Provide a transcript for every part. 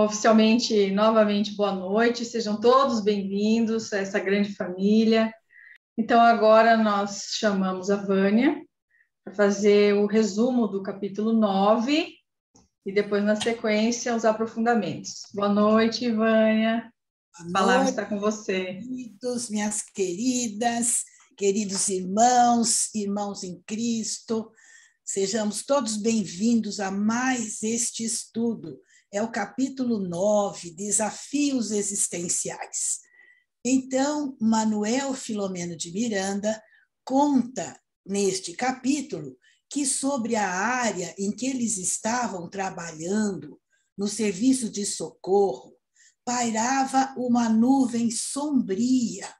Oficialmente, novamente, boa noite, sejam todos bem-vindos a essa grande família. Então, agora nós chamamos a Vânia para fazer o resumo do capítulo 9 e depois, na sequência, os aprofundamentos. Boa noite, Vânia. A palavra está com você. Queridos, minhas queridas, queridos irmãos, irmãos em Cristo, sejamos todos bem-vindos a mais este estudo. É o capítulo 9, Desafios Existenciais. Então, Manuel Filomeno de Miranda conta neste capítulo que sobre a área em que eles estavam trabalhando, no serviço de socorro, pairava uma nuvem sombria,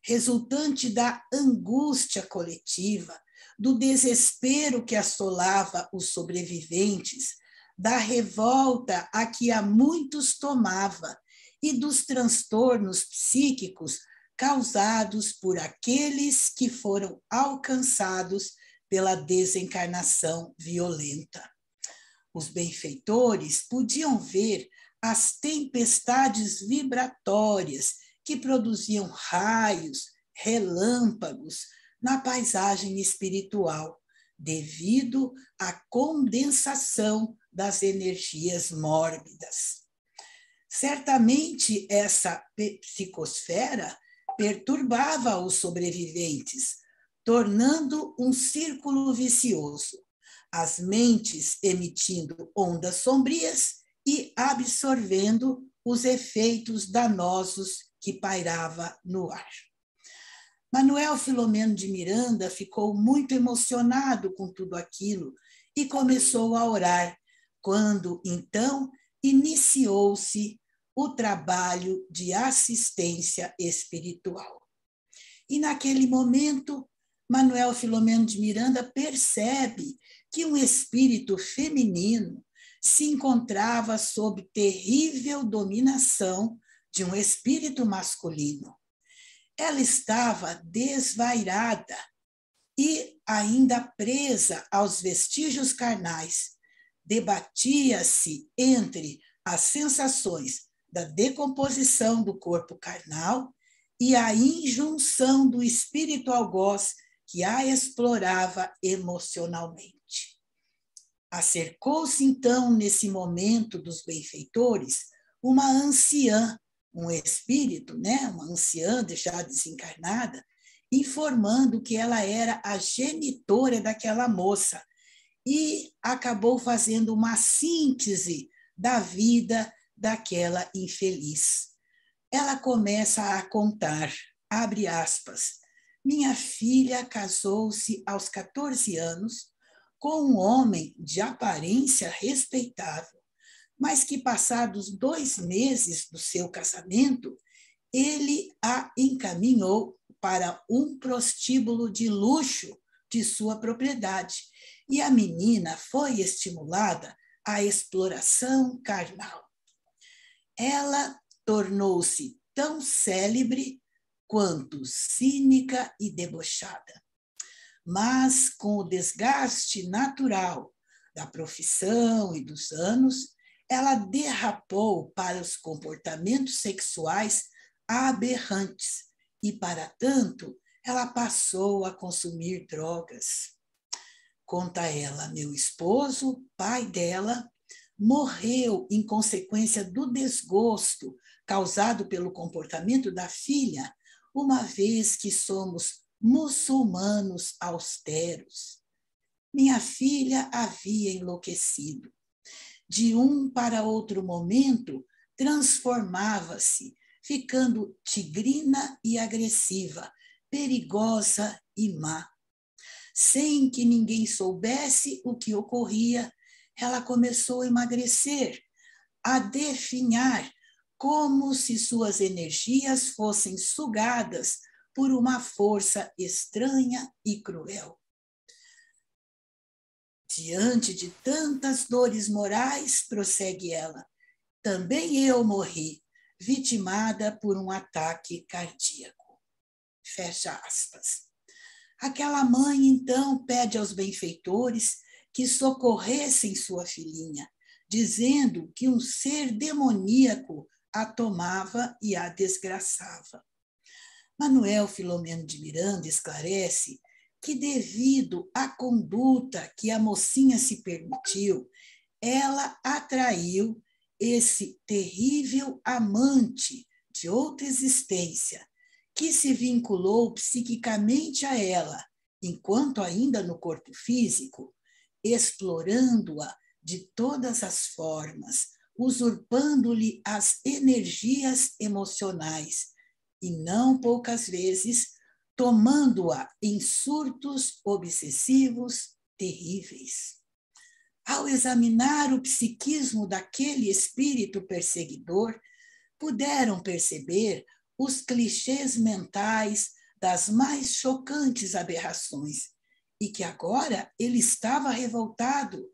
resultante da angústia coletiva, do desespero que assolava os sobreviventes, da revolta a que a muitos tomava e dos transtornos psíquicos causados por aqueles que foram alcançados pela desencarnação violenta. Os benfeitores podiam ver as tempestades vibratórias que produziam raios, relâmpagos na paisagem espiritual, devido à condensação das energias mórbidas. Certamente essa psicosfera perturbava os sobreviventes, tornando um círculo vicioso, as mentes emitindo ondas sombrias e absorvendo os efeitos danosos que pairava no ar. Manuel Filomeno de Miranda ficou muito emocionado com tudo aquilo e começou a orar, quando, então, iniciou-se o trabalho de assistência espiritual. E, naquele momento, Manuel Filomeno de Miranda percebe que um espírito feminino se encontrava sob terrível dominação de um espírito masculino. Ela estava desvairada e ainda presa aos vestígios carnais. Debatia-se entre as sensações da decomposição do corpo carnal e a injunção do espírito algoz que a explorava emocionalmente. Acercou-se, então, nesse momento dos benfeitores, uma anciã, um espírito, uma anciã já desencarnada, informando que ela era a genitora daquela moça e acabou fazendo uma síntese da vida daquela infeliz. Ela começa a contar, abre aspas, minha filha casou-se aos 14 anos com um homem de aparência respeitável, mas que, passados 2 meses do seu casamento, ele a encaminhou para um prostíbulo de luxo de sua propriedade, e a menina foi estimulada à exploração carnal. Ela tornou-se tão célebre quanto cínica e debochada. Mas, com o desgaste natural da profissão e dos anos, ela derrapou para os comportamentos sexuais aberrantes e, para tanto, ela passou a consumir drogas. Conta ela, meu esposo, pai dela, morreu em consequência do desgosto causado pelo comportamento da filha, uma vez que somos muçulmanos austeros. Minha filha havia enlouquecido. De um para outro momento, transformava-se, ficando tigrina e agressiva, perigosa e má. Sem que ninguém soubesse o que ocorria, ela começou a emagrecer, a definhar, como se suas energias fossem sugadas por uma força estranha e cruel. Diante de tantas dores morais, prossegue ela, também eu morri, vitimada por um ataque cardíaco. Fecha aspas. Aquela mãe, então, pede aos benfeitores que socorressem sua filhinha, dizendo que um ser demoníaco a tomava e a desgraçava. Manuel Filomeno de Miranda esclarece que, devido à conduta que a mocinha se permitiu, ela atraiu esse terrível amante de outra existência, que se vinculou psiquicamente a ela, enquanto ainda no corpo físico, explorando-a de todas as formas, usurpando-lhe as energias emocionais e, não poucas vezes, tomando-a em surtos obsessivos terríveis. Ao examinar o psiquismo daquele espírito perseguidor, puderam perceber os clichês mentais das mais chocantes aberrações, e que agora ele estava revoltado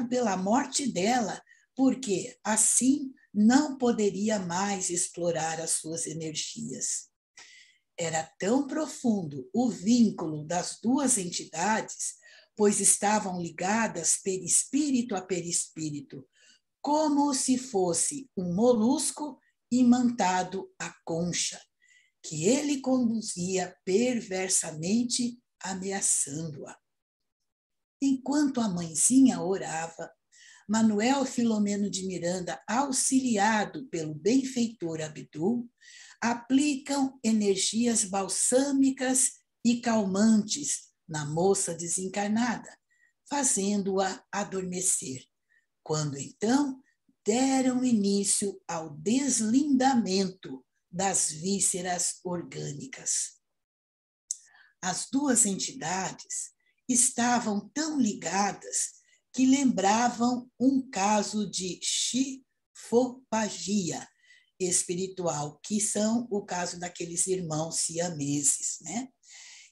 pela morte dela, porque assim não poderia mais explorar as suas energias. Era tão profundo o vínculo das duas entidades, pois estavam ligadas perispírito a perispírito, como se fosse um molusco imantado à concha, que ele conduzia perversamente, ameaçando-a. Enquanto a mãezinha orava, Manuel Filomeno de Miranda, auxiliado pelo benfeitor Abdul, aplicam energias balsâmicas e calmantes na moça desencarnada, fazendo-a adormecer, quando então deram início ao deslindamento das vísceras orgânicas. As duas entidades estavam tão ligadas que lembravam um caso de chifopagia espiritual, que são o caso daqueles irmãos siameses, né?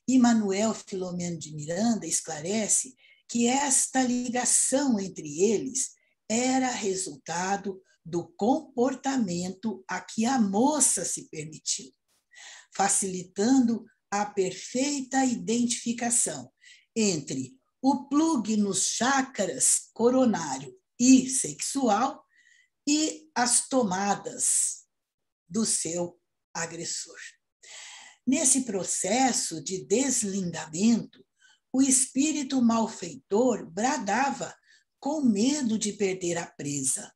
E Manuel Filomeno de Miranda esclarece que esta ligação entre eles era resultado do comportamento a que a moça se permitiu, facilitando a perfeita identificação entre o plug nos chakras coronário e sexual e as tomadas do seu agressor. Nesse processo de deslindamento, o espírito malfeitor bradava com medo de perder a presa.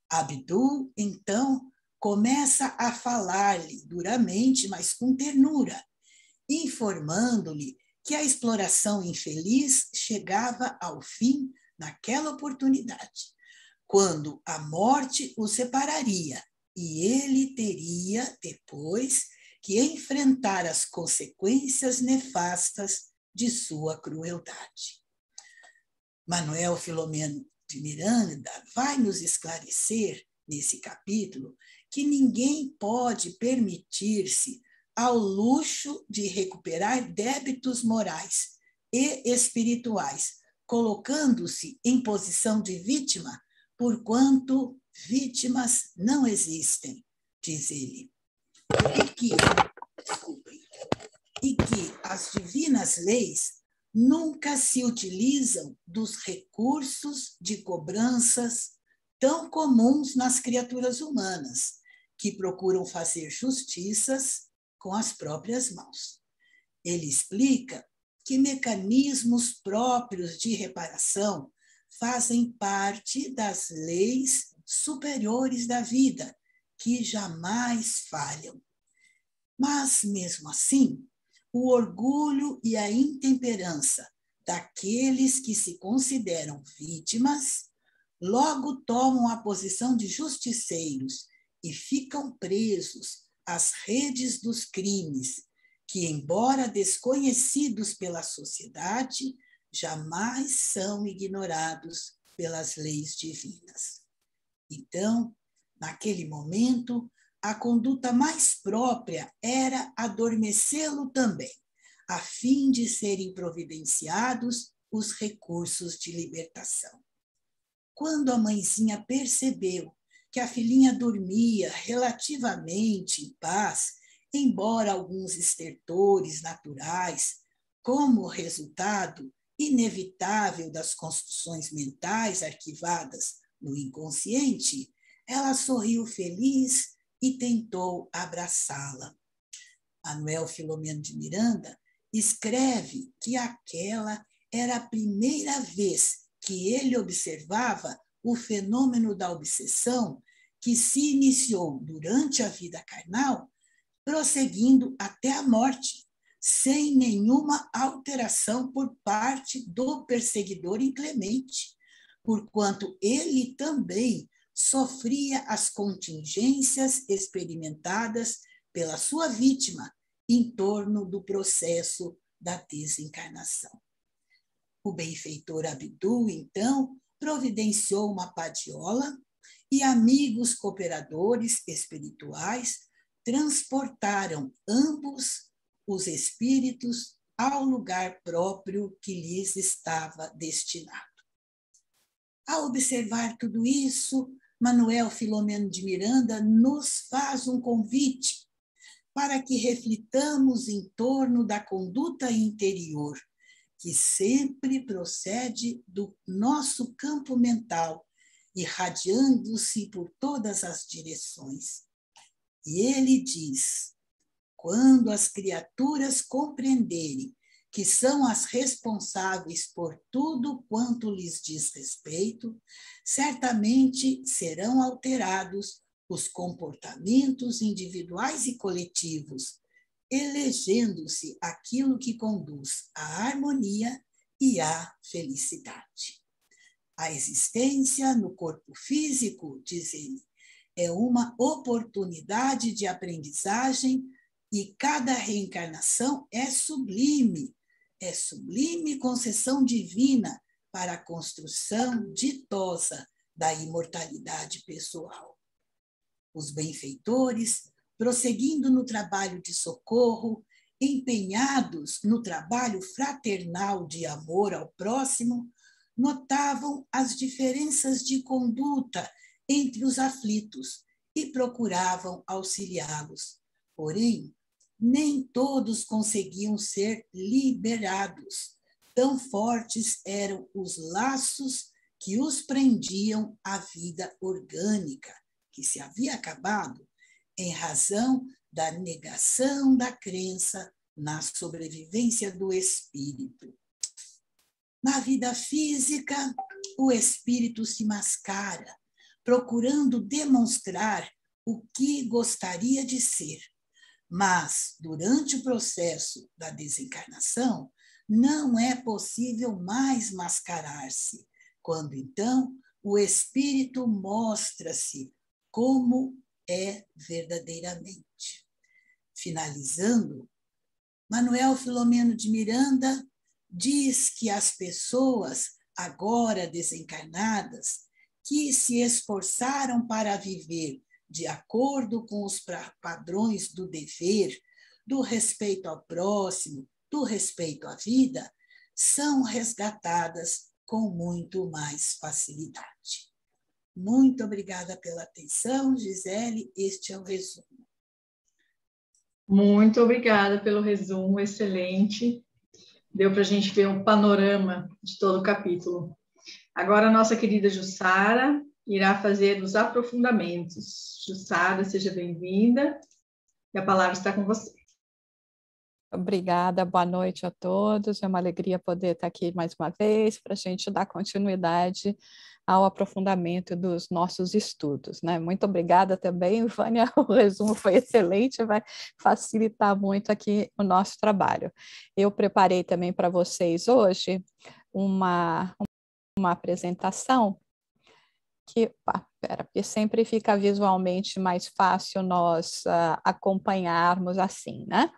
Abdul, então, começa a falar-lhe duramente, mas com ternura, informando-lhe que a exploração infeliz chegava ao fim naquela oportunidade, quando a morte o separaria e ele teria, depois, que enfrentar as consequências nefastas de sua crueldade. Manuel Filomeno de Miranda vai nos esclarecer, nesse capítulo, que ninguém pode permitir-se ao luxo de recuperar débitos morais e espirituais, colocando-se em posição de vítima, porquanto vítimas não existem, diz ele. E que as divinas leis nunca se utilizam dos recursos de cobranças tão comuns nas criaturas humanas, que procuram fazer justiças com as próprias mãos. Ele explica que mecanismos próprios de reparação fazem parte das leis superiores da vida, que jamais falham. Mas, mesmo assim, o orgulho e a intemperança daqueles que se consideram vítimas logo tomam a posição de justiceiros e ficam presos às redes dos crimes, que, embora desconhecidos pela sociedade, jamais são ignorados pelas leis divinas. Então, naquele momento, a conduta mais própria era adormecê-lo também, a fim de serem providenciados os recursos de libertação. Quando a mãezinha percebeu que a filhinha dormia relativamente em paz, embora alguns estertores naturais, como resultado inevitável das construções mentais arquivadas no inconsciente, ela sorriu feliz e tentou abraçá-la. Manuel Filomeno de Miranda escreve que aquela era a primeira vez que ele observava o fenômeno da obsessão que se iniciou durante a vida carnal, prosseguindo até a morte, sem nenhuma alteração por parte do perseguidor inclemente, porquanto ele também sofria as contingências experimentadas pela sua vítima em torno do processo da desencarnação. O benfeitor Abdul, então, providenciou uma padiola e amigos cooperadores espirituais transportaram ambos os espíritos ao lugar próprio que lhes estava destinado. Ao observar tudo isso, Manuel Filomeno de Miranda nos faz um convite para que reflitamos em torno da conduta interior, que sempre procede do nosso campo mental, irradiando-se por todas as direções. E ele diz: quando as criaturas compreenderem que são as responsáveis por tudo quanto lhes diz respeito, certamente serão alterados os comportamentos individuais e coletivos, elegendo-se aquilo que conduz à harmonia e à felicidade. A existência no corpo físico, diz ele, é uma oportunidade de aprendizagem e cada reencarnação é sublime concessão divina para a construção ditosa da imortalidade pessoal. Os benfeitores, prosseguindo no trabalho de socorro, empenhados no trabalho fraternal de amor ao próximo, notavam as diferenças de conduta entre os aflitos e procuravam auxiliá-los. Porém, nem todos conseguiam ser liberados. Tão fortes eram os laços que os prendiam à vida orgânica, que se havia acabado em razão da negação da crença na sobrevivência do espírito. Na vida física, o espírito se mascara, procurando demonstrar o que gostaria de ser. Mas, durante o processo da desencarnação, não é possível mais mascarar-se, quando então o espírito mostra-se como é verdadeiramente. Finalizando, Manuel Filomeno de Miranda diz que as pessoas agora desencarnadas, que se esforçaram para viver de acordo com os padrões do dever, do respeito ao próximo, do respeito à vida, são resgatadas com muito mais facilidade. Muito obrigada pela atenção, Gisele. Este é o resumo. Muito obrigada pelo resumo, excelente. Deu para a gente ver um panorama de todo o capítulo. Agora, a nossa querida Jussara irá fazer os aprofundamentos. Jussara, seja bem-vinda. E a palavra está com você. Obrigada, boa noite a todos. É uma alegria poder estar aqui mais uma vez para a gente dar continuidade ao aprofundamento dos nossos estudos, né? Muito obrigada também, Vânia, o resumo foi excelente, vai facilitar muito aqui o nosso trabalho. Eu preparei também para vocês hoje uma apresentação que sempre fica visualmente mais fácil nós acompanharmos assim, né?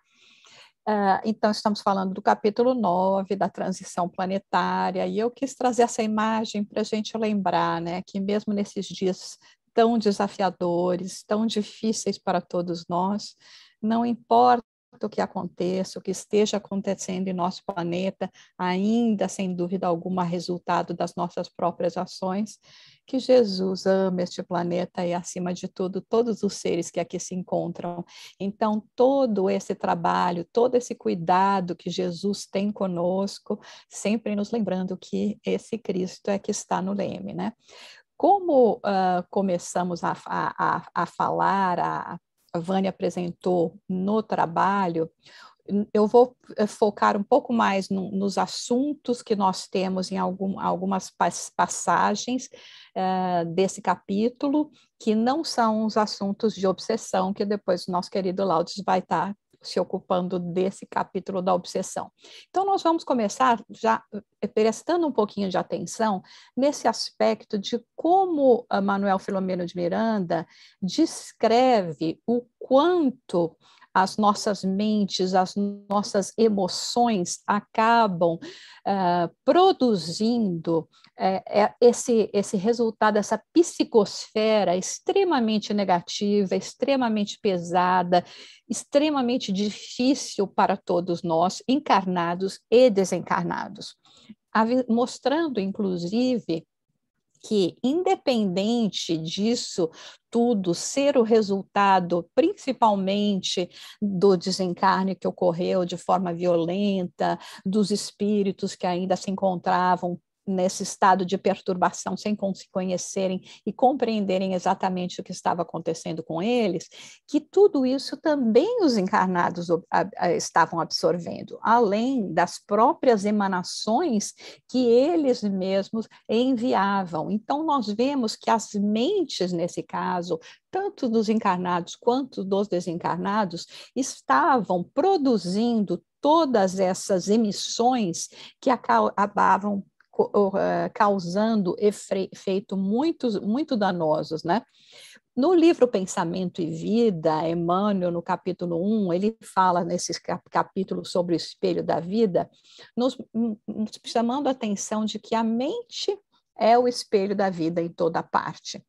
Então, estamos falando do capítulo 9, da transição planetária, e eu quis trazer essa imagem para a gente lembrar, né, que mesmo nesses dias tão desafiadores, tão difíceis para todos nós, não importa importa o que aconteça, o que esteja acontecendo em nosso planeta, ainda sem dúvida alguma resultado das nossas próprias ações, que Jesus ama este planeta e, acima de tudo, todos os seres que aqui se encontram. Então, todo esse trabalho, todo esse cuidado que Jesus tem conosco, sempre nos lembrando que esse Cristo é que está no leme, né? Como começamos a falar, a Vânia apresentou no trabalho, eu vou focar um pouco mais nos assuntos que nós temos em algumas passagens desse capítulo, que não são os assuntos de obsessão, que depois o nosso querido Laudes vai estar se ocupando desse capítulo da obsessão. Então, nós vamos começar já prestando um pouquinho de atenção nesse aspecto de como Manuel Filomeno de Miranda descreve o quanto as nossas mentes, as nossas emoções acabam produzindo esse resultado, essa psicosfera extremamente negativa, extremamente pesada, extremamente difícil para todos nós, encarnados e desencarnados, mostrando, inclusive, que, independente disso tudo ser o resultado, principalmente do desencarne que ocorreu de forma violenta, dos espíritos que ainda se encontravam nesse estado de perturbação, sem se conhecerem e compreenderem exatamente o que estava acontecendo com eles, que tudo isso também os encarnados estavam absorvendo, além das próprias emanações que eles mesmos enviavam. Então, nós vemos que as mentes, nesse caso, tanto dos encarnados quanto dos desencarnados, estavam produzindo todas essas emissões que acabavam causando efeitos muito danosos, né? No livro Pensamento e Vida, Emmanuel, no capítulo 1, ele fala nesse capítulo sobre o espelho da vida, nos chamando a atenção de que a mente é o espelho da vida em toda parte,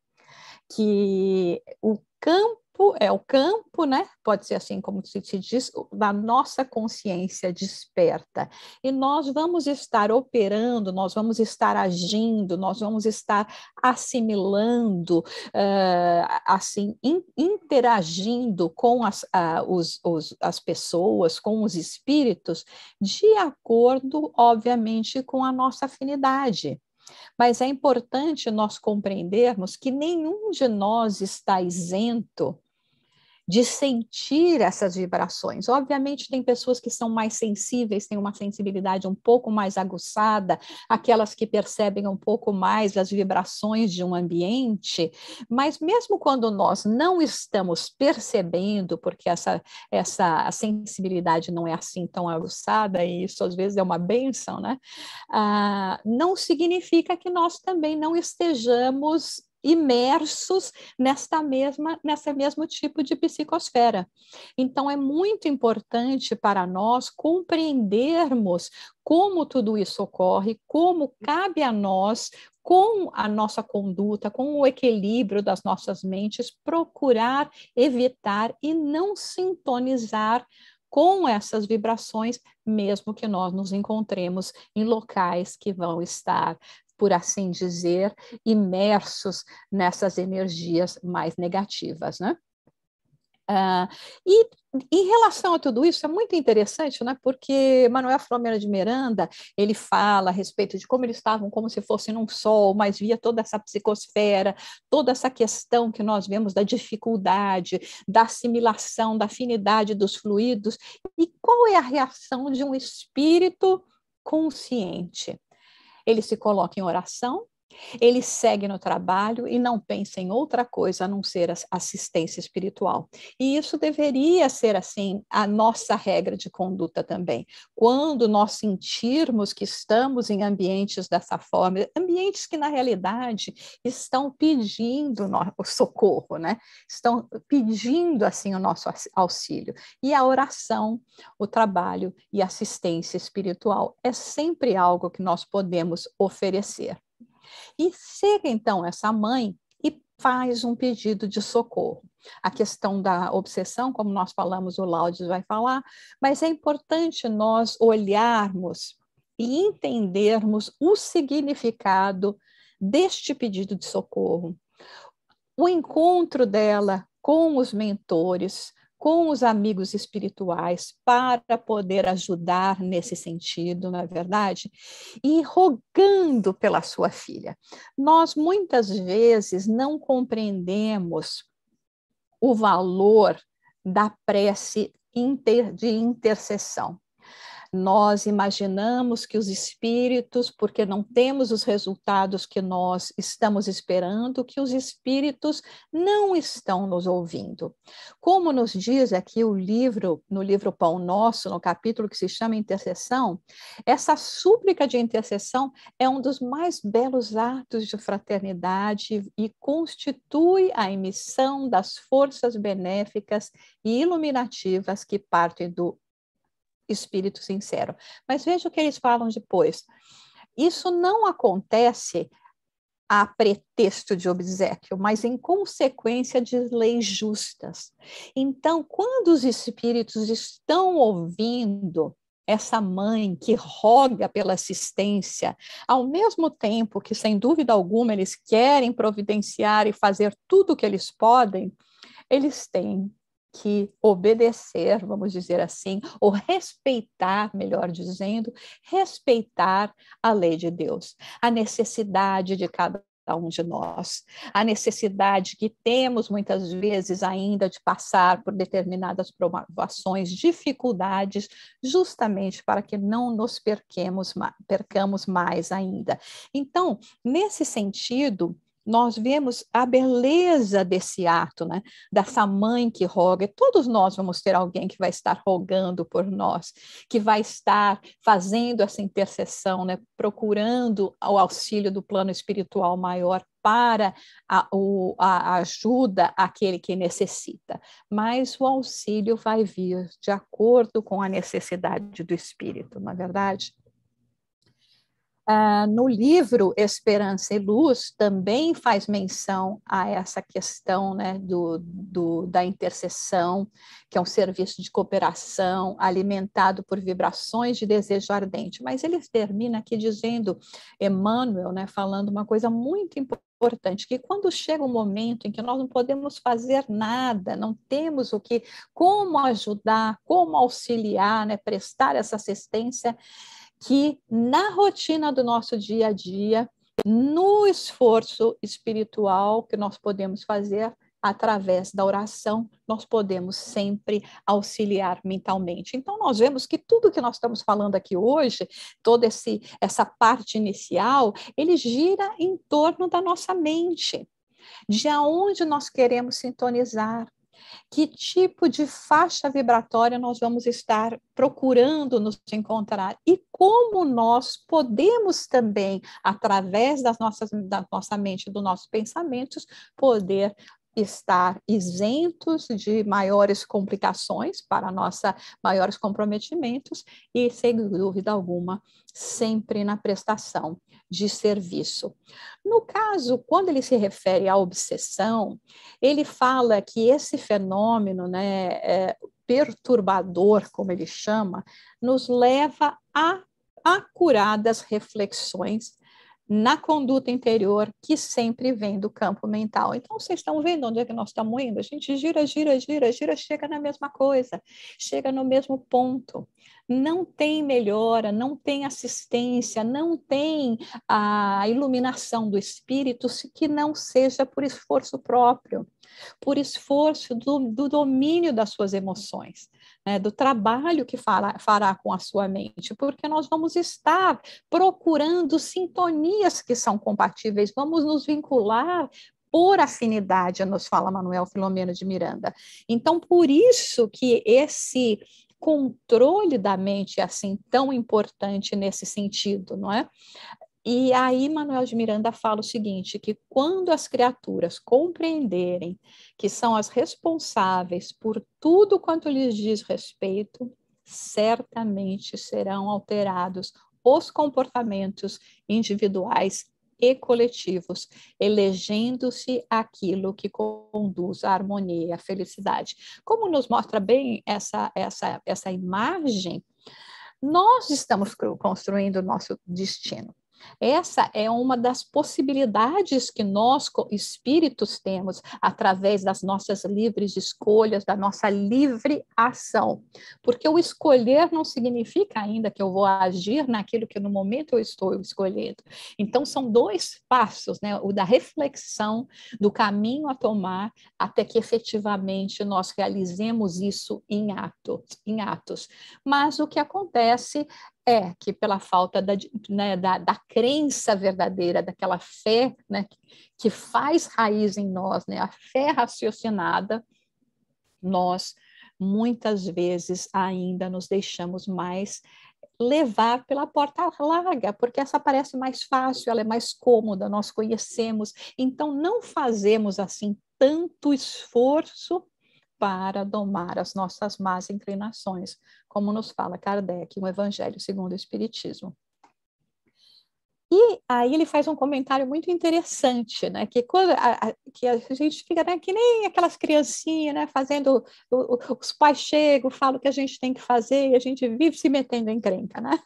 que o campo é o campo, né? Pode ser assim como se diz, da nossa consciência desperta. E nós vamos estar operando, nós vamos estar agindo, nós vamos estar assimilando, assim, interagindo com as pessoas, com os espíritos, de acordo, obviamente, com a nossa afinidade. Mas é importante nós compreendermos que nenhum de nós está isento de sentir essas vibrações. Obviamente, tem pessoas que são mais sensíveis, têm uma sensibilidade um pouco mais aguçada, aquelas que percebem um pouco mais as vibrações de um ambiente, mas mesmo quando nós não estamos percebendo, porque essa sensibilidade não é assim tão aguçada, e isso às vezes é uma bênção, né? Não significa que nós também não estejamos imersos nesse mesmo tipo de psicosfera. Então, é muito importante para nós compreendermos como tudo isso ocorre, como cabe a nós, com a nossa conduta, com o equilíbrio das nossas mentes, procurar evitar e não sintonizar com essas vibrações, mesmo que nós nos encontremos em locais que vão estar, por assim dizer, imersos nessas energias mais negativas, né? E em relação a tudo isso, é muito interessante, né? Porque Manuel Filomeno de Miranda, ele fala a respeito de como eles estavam como se fossem num sol, mas via toda essa psicosfera, toda essa questão que nós vemos da dificuldade, da assimilação, da afinidade dos fluidos. E qual é a reação de um espírito consciente? Ele se coloca em oração, ele segue no trabalho e não pensa em outra coisa a não ser assistência espiritual. E isso deveria ser, assim, a nossa regra de conduta também. Quando nós sentirmos que estamos em ambientes dessa forma, ambientes que, na realidade, estão pedindo o socorro, né? Estão pedindo, assim, o nosso auxílio. E a oração, o trabalho e a assistência espiritual é sempre algo que nós podemos oferecer. E chega, então, essa mãe e faz um pedido de socorro. a questão da obsessão, como nós falamos, o Laudes vai falar, mas é importante nós olharmos e entendermos o significado deste pedido de socorro. O encontro dela com os mentores, com os amigos espirituais, para poder ajudar nesse sentido, não é verdade? E rogando pela sua filha. Nós, muitas vezes, não compreendemos o valor da prece de intercessão. Nós imaginamos que os espíritos, porque não temos os resultados que nós estamos esperando, que os espíritos não estão nos ouvindo. Como nos diz aqui no livro Pão Nosso, no capítulo que se chama Intercessão, essa súplica de intercessão é um dos mais belos atos de fraternidade e constitui a emissão das forças benéficas e iluminativas que partem do espírito sincero. Mas veja o que eles falam depois. Isso não acontece a pretexto de obséquio, mas em consequência de leis justas. Então, quando os espíritos estão ouvindo essa mãe que roga pela assistência, ao mesmo tempo que, sem dúvida alguma, eles querem providenciar e fazer tudo o que eles podem, eles têm que obedecer, vamos dizer assim, ou respeitar, melhor dizendo, respeitar a lei de Deus, a necessidade de cada um de nós, a necessidade que temos muitas vezes ainda de passar por determinadas provações, dificuldades, justamente para que não nos percamos mais ainda. Então, nesse sentido, nós vemos a beleza desse ato, né? Dessa mãe que roga. Todos nós vamos ter alguém que vai estar rogando por nós, que vai estar fazendo essa intercessão, né? Procurando o auxílio do plano espiritual maior para a ajuda àquele que necessita. Mas o auxílio vai vir de acordo com a necessidade do espírito, não é verdade? No livro Esperança e Luz, também faz menção a essa questão, né, da intercessão, que é um serviço de cooperação alimentado por vibrações de desejo ardente. Mas ele termina aqui dizendo, Emmanuel, né, falando uma coisa muito importante, que quando chega um momento em que nós não podemos fazer nada, não temos como ajudar, como auxiliar, né, prestar essa assistência, que na rotina do nosso dia a dia, no esforço espiritual que nós podemos fazer através da oração, nós podemos sempre auxiliar mentalmente. Então, nós vemos que tudo que nós estamos falando aqui hoje, toda essa parte inicial, ele gira em torno da nossa mente, de aonde nós queremos sintonizar, que tipo de faixa vibratória nós vamos estar procurando nos encontrar e como nós podemos também, através da nossa mente, dos nossos pensamentos, poder estar isentos de maiores complicações para maiores comprometimentos e, sem dúvida alguma, sempre na prestação de serviço. No caso, quando ele se refere à obsessão, ele fala que esse fenômeno, né, perturbador, como ele chama, nos leva a acuradas reflexões na conduta interior que sempre vem do campo mental. Então, vocês estão vendo onde é que nós estamos indo? A gente gira, chega na mesma coisa, chega no mesmo ponto. Não tem melhora, não tem assistência, não tem a iluminação do espírito que não seja por esforço próprio, por esforço do domínio das suas emoções, né, do trabalho que fará com a sua mente, porque nós vamos estar procurando sintonias que são compatíveis, vamos nos vincular por afinidade, nos fala Manuel Filomeno de Miranda. Então, por isso que esse controle da mente é assim tão importante nesse sentido, não é? E aí Manuel de Miranda fala o seguinte, que quando as criaturas compreenderem que são as responsáveis por tudo quanto lhes diz respeito, certamente serão alterados os comportamentos individuais e coletivos, elegendo-se aquilo que conduz à harmonia e à felicidade. Como nos mostra bem essa imagem, nós estamos construindo o nosso destino. Essa é uma das possibilidades que nós, espíritos, temos através das nossas livres escolhas, da nossa livre ação. Porque o escolher não significa ainda que eu vou agir naquilo que no momento eu estou escolhendo. Então, são dois passos, né? O da reflexão, do caminho a tomar, até que efetivamente nós realizemos isso em atos. Mas o que acontece é que pela falta da crença verdadeira, daquela fé, né, que faz raiz em nós, né, a fé raciocinada, nós muitas vezes ainda nos deixamos mais levar pela porta larga, porque essa parece mais fácil, ela é mais cômoda, nós conhecemos, então não fazemos assim tanto esforço para domar as nossas más inclinações, como nos fala Kardec no Evangelho segundo o Espiritismo. E aí ele faz um comentário muito interessante, né? Que que a gente fica, né, que nem aquelas criancinhas, né? Fazendo, os pais chegam, falam o que a gente tem que fazer e a gente vive se metendo em encrenca, né?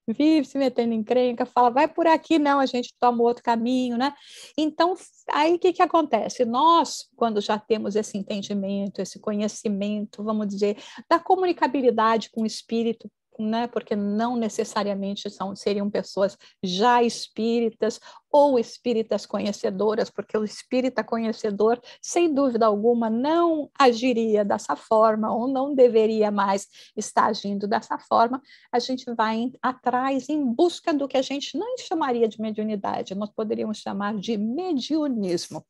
Vive se metendo em encrenca, fala, vai por aqui, não, a gente toma outro caminho, né? Então, aí o que acontece? Nós, quando já temos esse entendimento, esse conhecimento, vamos dizer, da comunicabilidade com o espírito, né? Porque não necessariamente seriam pessoas já espíritas ou espíritas conhecedoras, porque o espírita conhecedor, sem dúvida alguma, não agiria dessa forma ou não deveria mais estar agindo dessa forma. A gente vai atrás em busca do que a gente não chamaria de mediunidade, nós poderíamos chamar de mediunismo.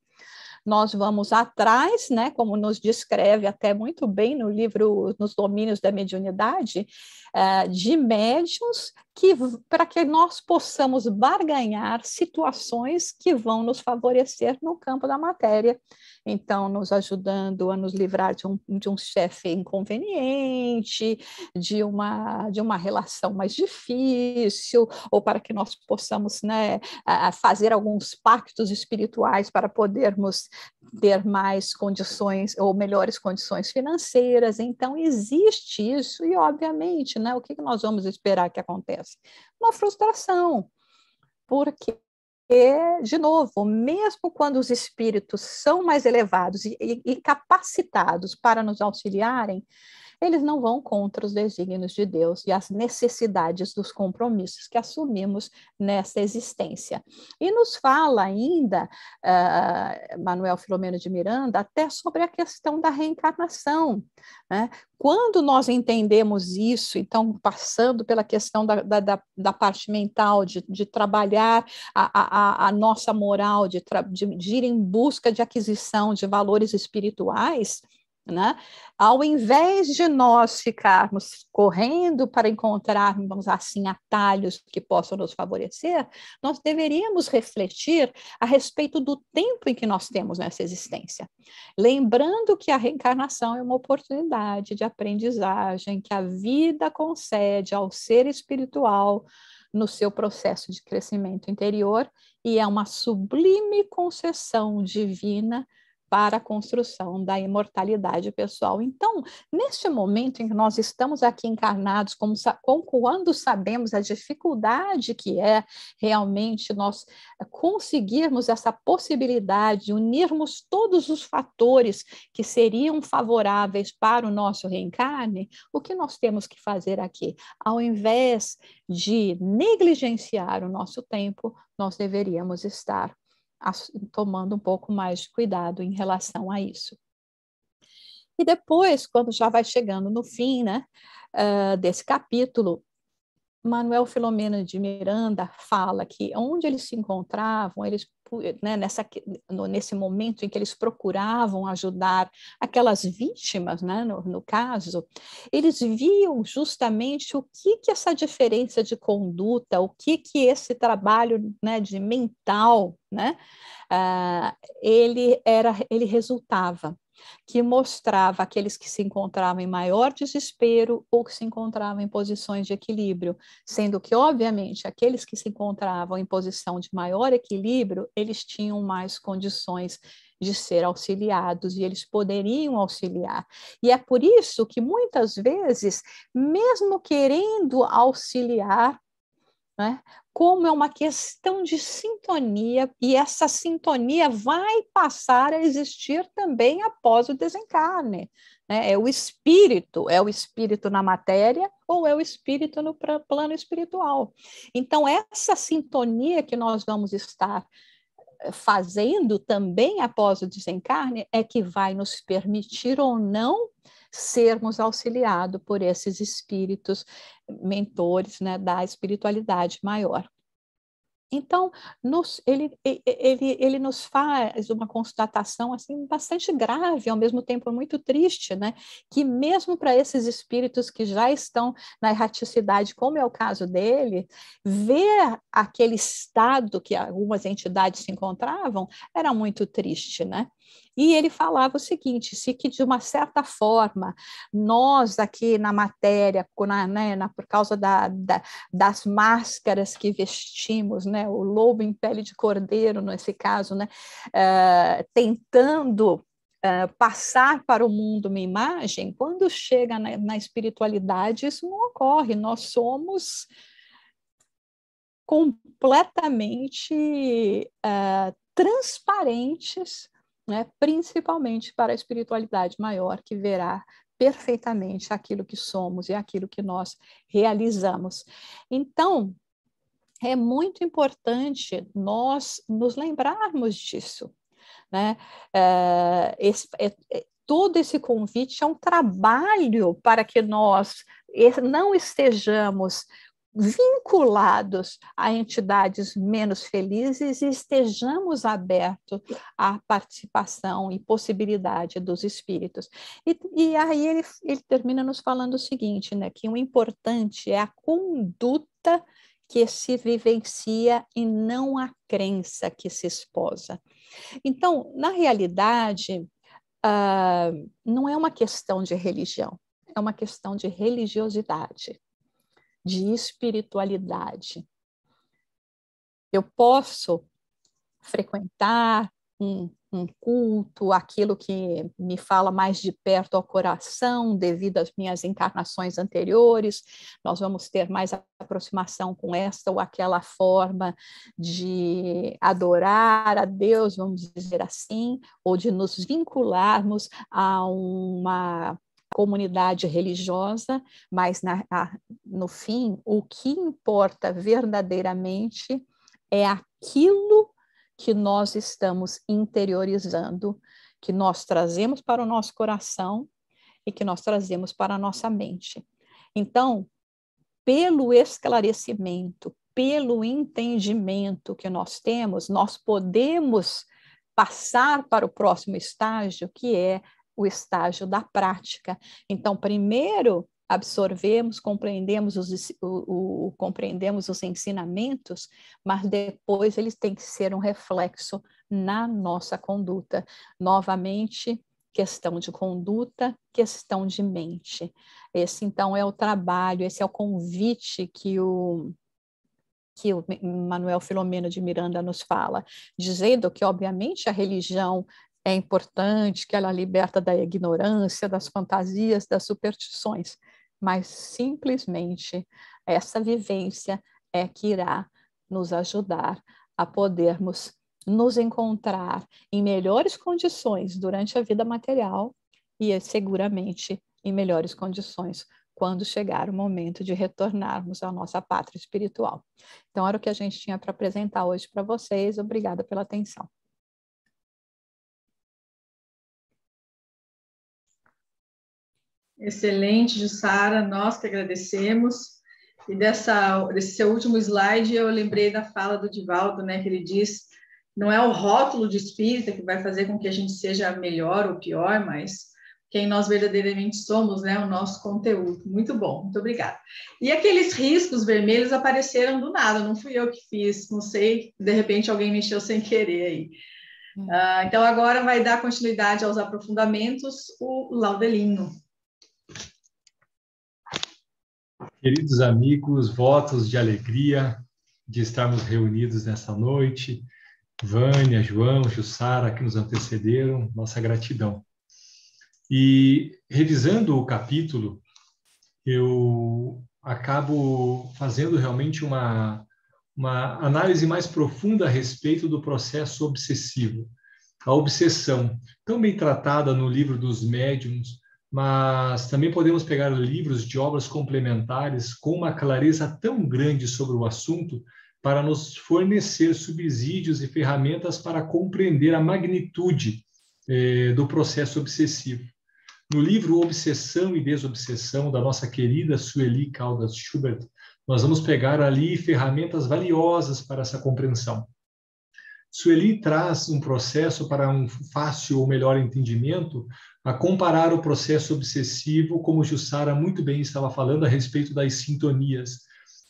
Nós vamos atrás, né, como nos descreve até muito bem no livro Nos Domínios da Mediunidade, de médiuns para que nós possamos barganhar situações que vão nos favorecer no campo da matéria. Então, nos ajudando a nos livrar de um chefe inconveniente, de uma relação mais difícil, ou para que nós possamos, né, fazer alguns pactos espirituais para podermos ter mais condições ou melhores condições financeiras. Então, existe isso e, obviamente, né, o que nós vamos esperar que aconteça? Uma frustração, porque, de novo, mesmo quando os espíritos são mais elevados e capacitados para nos auxiliarem, eles não vão contra os desígnios de Deus e as necessidades dos compromissos que assumimos nessa existência. E nos fala ainda, Manuel Filomeno de Miranda, até sobre a questão da reencarnação, né? Quando nós entendemos isso, então, passando pela questão da parte mental, de trabalhar a nossa moral, de ir em busca de aquisição de valores espirituais, né? Ao invés de nós ficarmos correndo para encontrarmos assim atalhos que possam nos favorecer, nós deveríamos refletir a respeito do tempo em que nós temos nessa existência, lembrando que a reencarnação é uma oportunidade de aprendizagem que a vida concede ao ser espiritual no seu processo de crescimento interior e é uma sublime concessão divina para a construção da imortalidade pessoal. Então, neste momento em que nós estamos aqui encarnados, quando sabemos a dificuldade que é realmente nós conseguirmos essa possibilidade de unirmos todos os fatores que seriam favoráveis para o nosso reencarne, o que nós temos que fazer aqui? Ao invés de negligenciar o nosso tempo, nós deveríamos estar tomando um pouco mais de cuidado em relação a isso. E depois, quando já vai chegando no fim, né, desse capítulo, Manuel Filomeno de Miranda fala que onde eles se encontravam, eles, né, nesse momento em que eles procuravam ajudar aquelas vítimas, né, no caso, eles viam justamente o que essa diferença de conduta, o que esse trabalho, né, de mental, né, ele resultava. que mostrava aqueles que se encontravam em maior desespero ou que se encontravam em posições de equilíbrio, sendo que, obviamente, aqueles que se encontravam em posição de maior equilíbrio, eles tinham mais condições de ser auxiliados e eles poderiam auxiliar. E é por isso que, muitas vezes, mesmo querendo auxiliar, né, como é uma questão de sintonia, e essa sintonia vai passar a existir também após o desencarne. Né? É o espírito na matéria ou é o espírito no plano espiritual. Então, essa sintonia que nós vamos estar fazendo também após o desencarne é que vai nos permitir ou não sermos auxiliados por esses espíritos mentores, né, da espiritualidade maior. Então, ele nos faz uma constatação assim, bastante grave, ao mesmo tempo muito triste, né? Que mesmo para esses espíritos que já estão na erraticidade, como é o caso dele, ver aquele estado que algumas entidades se encontravam era muito triste, né? E ele falava o seguinte, se que de uma certa forma, nós aqui na matéria, por causa das máscaras que vestimos, né, o lobo em pele de cordeiro, nesse caso, né, tentando passar para o mundo uma imagem, quando chega na espiritualidade, isso não ocorre, nós somos completamente transparentes, né, principalmente para a espiritualidade maior, que verá perfeitamente aquilo que somos e aquilo que nós realizamos. Então, é muito importante nós nos lembrarmos disso, né? Todo esse convite é um trabalho para que nós não estejamos vinculados a entidades menos felizes e estejamos abertos à participação e possibilidade dos espíritos. E aí ele termina nos falando o seguinte, né, que o importante é a conduta que se vivencia e não a crença que se esposa. Então, na realidade, não é uma questão de religião, é uma questão de religiosidade, de espiritualidade. Eu posso frequentar um culto, aquilo que me fala mais de perto ao coração, devido às minhas encarnações anteriores, nós vamos ter mais aproximação com esta ou aquela forma de adorar a Deus, vamos dizer assim, ou de nos vincularmos a uma comunidade religiosa, mas no fim, o que importa verdadeiramente é aquilo que nós estamos interiorizando, que nós trazemos para o nosso coração e que nós trazemos para a nossa mente. Então, pelo esclarecimento, pelo entendimento que nós temos, nós podemos passar para o próximo estágio, que é o estágio da prática. Então, primeiro absorvemos, compreendemos os ensinamentos, mas depois eles têm que ser um reflexo na nossa conduta. Novamente, questão de conduta, questão de mente. Esse, então, é o trabalho, esse é o convite que o Manuel Filomeno de Miranda nos fala, dizendo que, obviamente, a religião é importante, que ela liberta da ignorância, das fantasias, das superstições, mas simplesmente essa vivência é que irá nos ajudar a podermos nos encontrar em melhores condições durante a vida material e seguramente em melhores condições quando chegar o momento de retornarmos à nossa pátria espiritual. Então, era o que a gente tinha para apresentar hoje para vocês. Obrigada pela atenção. Excelente, Jussara, nós que agradecemos. E desse seu último slide, eu lembrei da fala do Divaldo, né, que ele diz, não é o rótulo de espírita que vai fazer com que a gente seja melhor ou pior, mas quem nós verdadeiramente somos, né, o nosso conteúdo. Muito bom, muito obrigada. E aqueles riscos vermelhos apareceram do nada, não fui eu que fiz, não sei, de repente alguém mexeu sem querer aí. Então, agora vai dar continuidade aos aprofundamentos o Laudelino. Queridos amigos, votos de alegria de estarmos reunidos nessa noite. Vânia, João, Jussara, que nos antecederam, nossa gratidão. E, revisando o capítulo, eu acabo fazendo realmente uma análise mais profunda a respeito do processo obsessivo. A obsessão, tão bem tratada no livro dos médiuns, mas também podemos pegar livros de obras complementares com uma clareza tão grande sobre o assunto para nos fornecer subsídios e ferramentas para compreender a magnitude do processo obsessivo. No livro Obsessão e Desobsessão, da nossa querida Sueli Caldas Schubert, nós vamos pegar ali ferramentas valiosas para essa compreensão. Sueli traz um processo para um fácil ou melhor entendimento, a comparar o processo obsessivo, como Jussara muito bem estava falando a respeito das sintonias.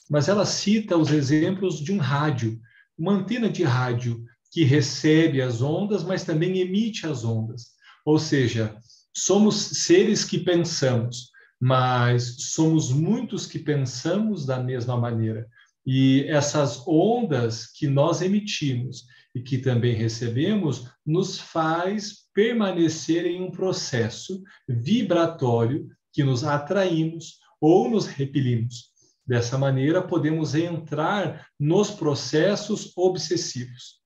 Mas ela cita os exemplos de um rádio, uma antena de rádio que recebe as ondas, mas também emite as ondas. Ou seja, somos seres que pensamos, mas somos muitos que pensamos da mesma maneira. E essas ondas que nós emitimos e que também recebemos, nos faz permanecer em um processo vibratório que nos atraímos ou nos repelimos. Dessa maneira, podemos entrar nos processos obsessivos.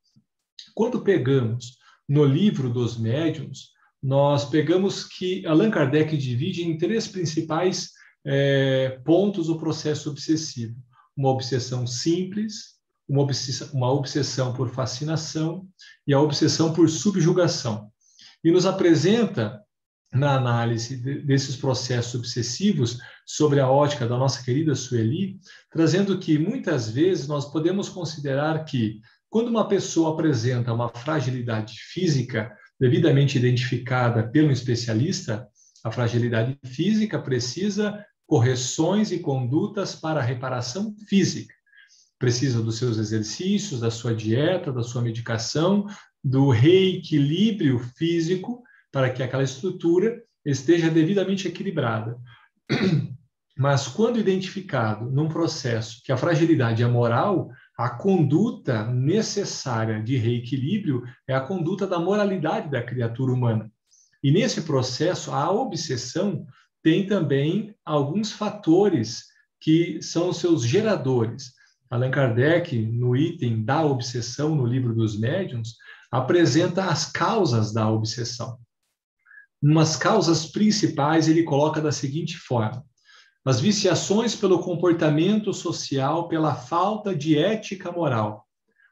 Quando pegamos no livro dos médiuns, nós pegamos que Allan Kardec divide em 3 principais pontos o processo obsessivo. Uma obsessão simples, uma obsessão por fascinação e a obsessão por subjugação. E nos apresenta, na análise desses processos obsessivos, sobre a ótica da nossa querida Sueli, trazendo que muitas vezes nós podemos considerar que, quando uma pessoa apresenta uma fragilidade física devidamente identificada pelo especialista, a fragilidade física precisa correções e condutas para a reparação física. Precisa dos seus exercícios, da sua dieta, da sua medicação, do reequilíbrio físico, para que aquela estrutura esteja devidamente equilibrada. Mas quando identificado num processo que a fragilidade é moral, a conduta necessária de reequilíbrio é a conduta da moralidade da criatura humana. E nesse processo, a obsessão tem também alguns fatores que são os seus geradores. Allan Kardec, no item da obsessão, no livro dos médiuns, apresenta as causas da obsessão. Umas causas principais ele coloca da seguinte forma: as viciações pelo comportamento social, pela falta de ética moral.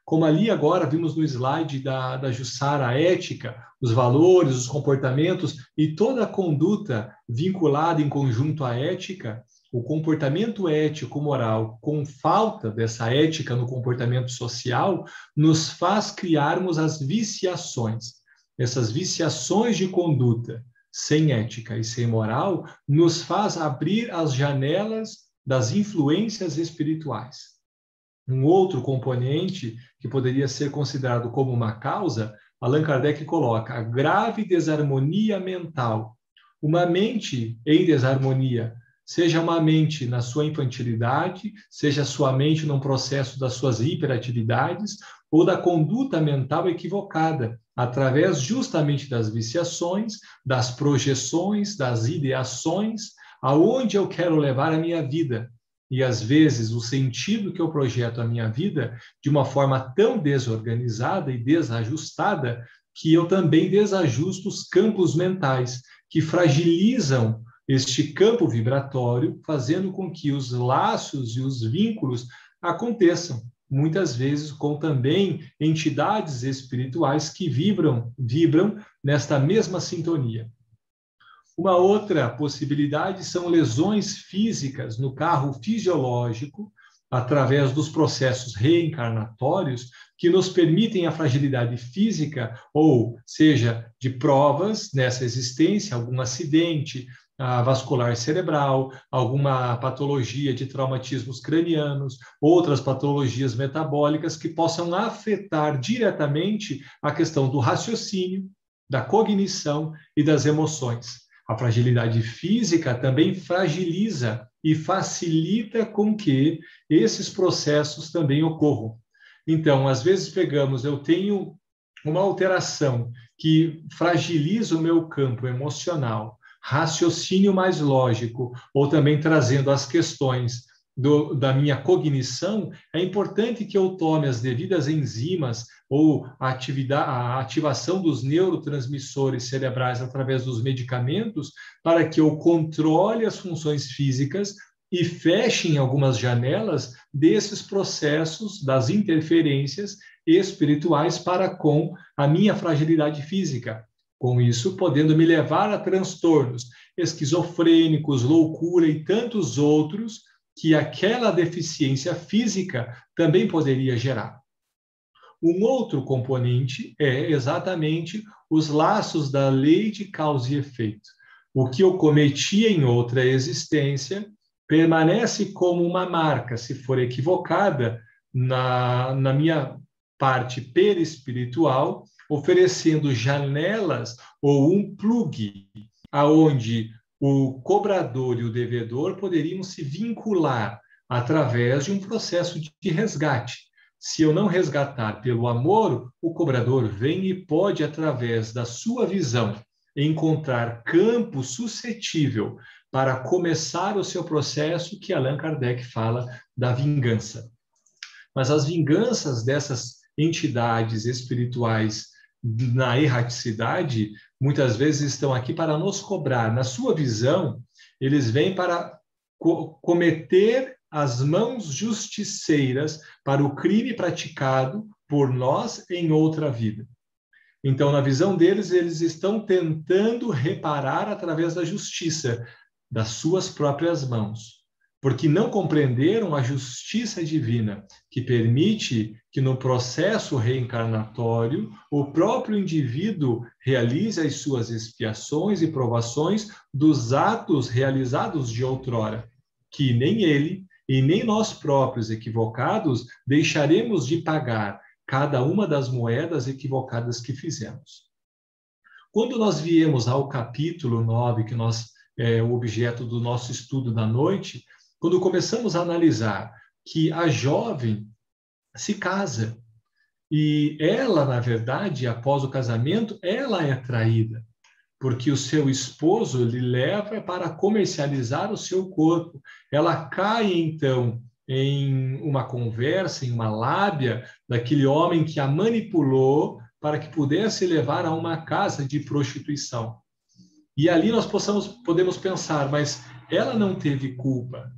Como ali agora vimos no slide da Jussara, a ética, os valores, os comportamentos e toda a conduta vinculada em conjunto à ética, o comportamento ético-moral com falta dessa ética no comportamento social nos faz criarmos as viciações. Essas viciações de conduta sem ética e sem moral nos faz abrir as janelas das influências espirituais. Um outro componente que poderia ser considerado como uma causa, Allan Kardec coloca a grave desarmonia mental. Uma mente em desarmonia, seja uma mente na sua infantilidade, seja sua mente num processo das suas hiperatividades ou da conduta mental equivocada, através justamente das viciações, das projeções, das ideações, aonde eu quero levar a minha vida. E, às vezes, o sentido que eu projeto a minha vida de uma forma tão desorganizada e desajustada que eu também desajusto os campos mentais, que fragilizam este campo vibratório, fazendo com que os laços e os vínculos aconteçam, muitas vezes com também entidades espirituais que vibram nesta mesma sintonia. Uma outra possibilidade são lesões físicas no carro fisiológico, através dos processos reencarnatórios que nos permitem a fragilidade física, ou seja, de provas nessa existência, algum acidente, vascular cerebral, alguma patologia de traumatismos cranianos, outras patologias metabólicas que possam afetar diretamente a questão do raciocínio, da cognição e das emoções. A fragilidade física também fragiliza e facilita com que esses processos também ocorram. Então, às vezes eu tenho uma alteração que fragiliza o meu campo emocional, raciocínio mais lógico, ou também trazendo as questões da minha cognição, é importante que eu tome as devidas enzimas ou a ativação dos neurotransmissores cerebrais através dos medicamentos para que eu controle as funções físicas e feche algumas janelas desses processos, das interferências espirituais para com a minha fragilidade física. Com isso, podendo me levar a transtornos esquizofrênicos, loucura e tantos outros que aquela deficiência física também poderia gerar. Um outro componente é exatamente os laços da lei de causa e efeito. O que eu cometi em outra existência permanece como uma marca, se for equivocada, na minha parte perispiritual, oferecendo janelas ou um plug aonde o cobrador e o devedor poderiam se vincular através de um processo de resgate. Se eu não resgatar pelo amor, o cobrador vem e pode, através da sua visão, encontrar campo suscetível para começar o seu processo que Allan Kardec fala da vingança. Mas as vinganças dessas entidades espirituais na erraticidade, muitas vezes estão aqui para nos cobrar. Na sua visão, eles vêm para cometer as mãos justiceiras para o crime praticado por nós em outra vida. Então, na visão deles, eles estão tentando reparar através da justiça, das suas próprias mãos, porque não compreenderam a justiça divina, que permite que no processo reencarnatório o próprio indivíduo realize as suas expiações e provações dos atos realizados de outrora, que nem ele e nem nós próprios equivocados deixaremos de pagar cada uma das moedas equivocadas que fizemos. Quando nós viemos ao capítulo 9, que é o objeto do nosso estudo da noite, quando começamos a analisar que a jovem se casa e ela, na verdade, após o casamento, ela é traída, porque o seu esposo lhe leva para comercializar o seu corpo. Ela cai, então, em uma conversa, em uma lábia daquele homem que a manipulou para que pudesse levar a uma casa de prostituição. E ali nós podemos pensar, mas ela não teve culpa.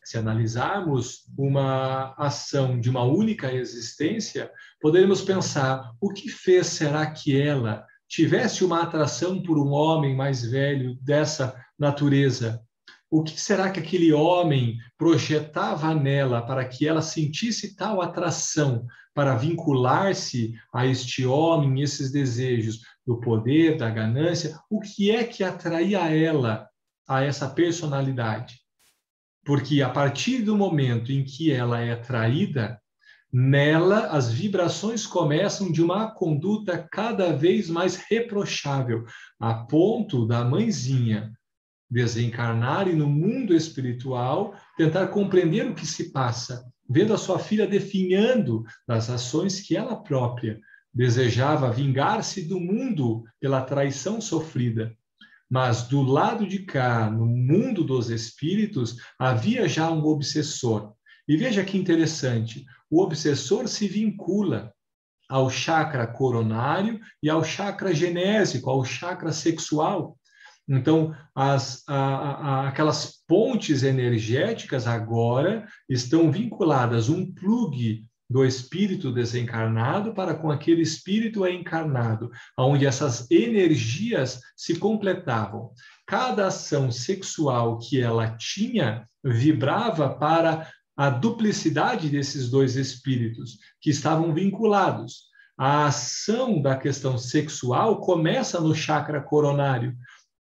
Se analisarmos uma ação de uma única existência, poderemos pensar, o que fez será que ela tivesse uma atração por um homem mais velho dessa natureza? O que será que aquele homem projetava nela para que ela sentisse tal atração para vincular-se a este homem, esses desejos do poder, da ganância? O que é que atraía ela a essa personalidade? Porque a partir do momento em que ela é traída, nela as vibrações começam de uma conduta cada vez mais reprochável, a ponto da mãezinha desencarnar e no mundo espiritual tentar compreender o que se passa, vendo a sua filha definhando das ações que ela própria desejava vingar-se do mundo pela traição sofrida. Mas do lado de cá, no mundo dos espíritos, havia já um obsessor. E veja que interessante, o obsessor se vincula ao chakra coronário e ao chakra genésico, ao chakra sexual. Então, aquelas pontes energéticas agora estão vinculadas, um plugue do espírito desencarnado para com aquele espírito encarnado, onde essas energias se completavam. Cada ação sexual que ela tinha vibrava para a duplicidade desses dois espíritos que estavam vinculados. A ação da questão sexual começa no chakra coronário,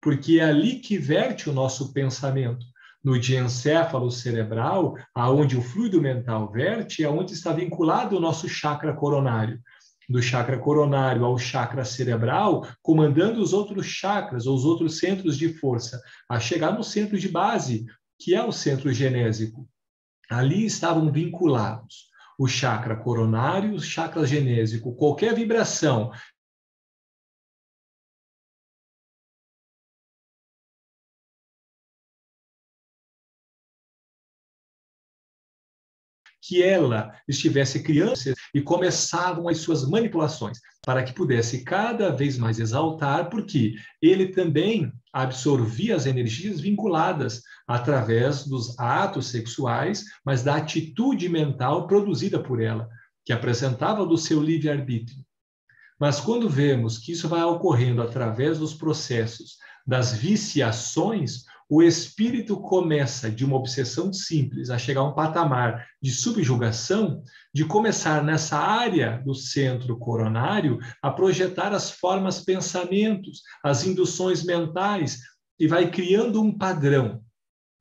porque é ali que verte o nosso pensamento. No diencéfalo cerebral, aonde o fluido mental verte, é onde está vinculado o nosso chakra coronário. Do chakra coronário ao chakra cerebral, comandando os outros chakras, ou os outros centros de força, a chegar no centro de base, que é o centro genésico. Ali estavam vinculados o chakra coronário, o chakra genésico. Qualquer vibração que ela estivesse criando e começavam as suas manipulações para que pudesse cada vez mais exaltar, porque ele também absorvia as energias vinculadas através dos atos sexuais, mas da atitude mental produzida por ela, que apresentava do seu livre-arbítrio. Mas quando vemos que isso vai ocorrendo através dos processos das viciações, o espírito começa de uma obsessão simples a chegar a um patamar de subjugação, de começar nessa área do centro coronário a projetar as formas, pensamentos, as induções mentais, e vai criando um padrão.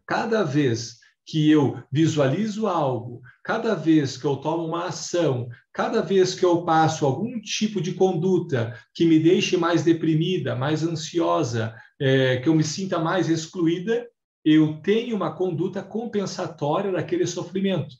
Cada vez que eu visualizo algo, cada vez que eu tomo uma ação, cada vez que eu passo algum tipo de conduta que me deixe mais deprimida, mais ansiosa, que eu me sinta mais excluída, eu tenho uma conduta compensatória daquele sofrimento.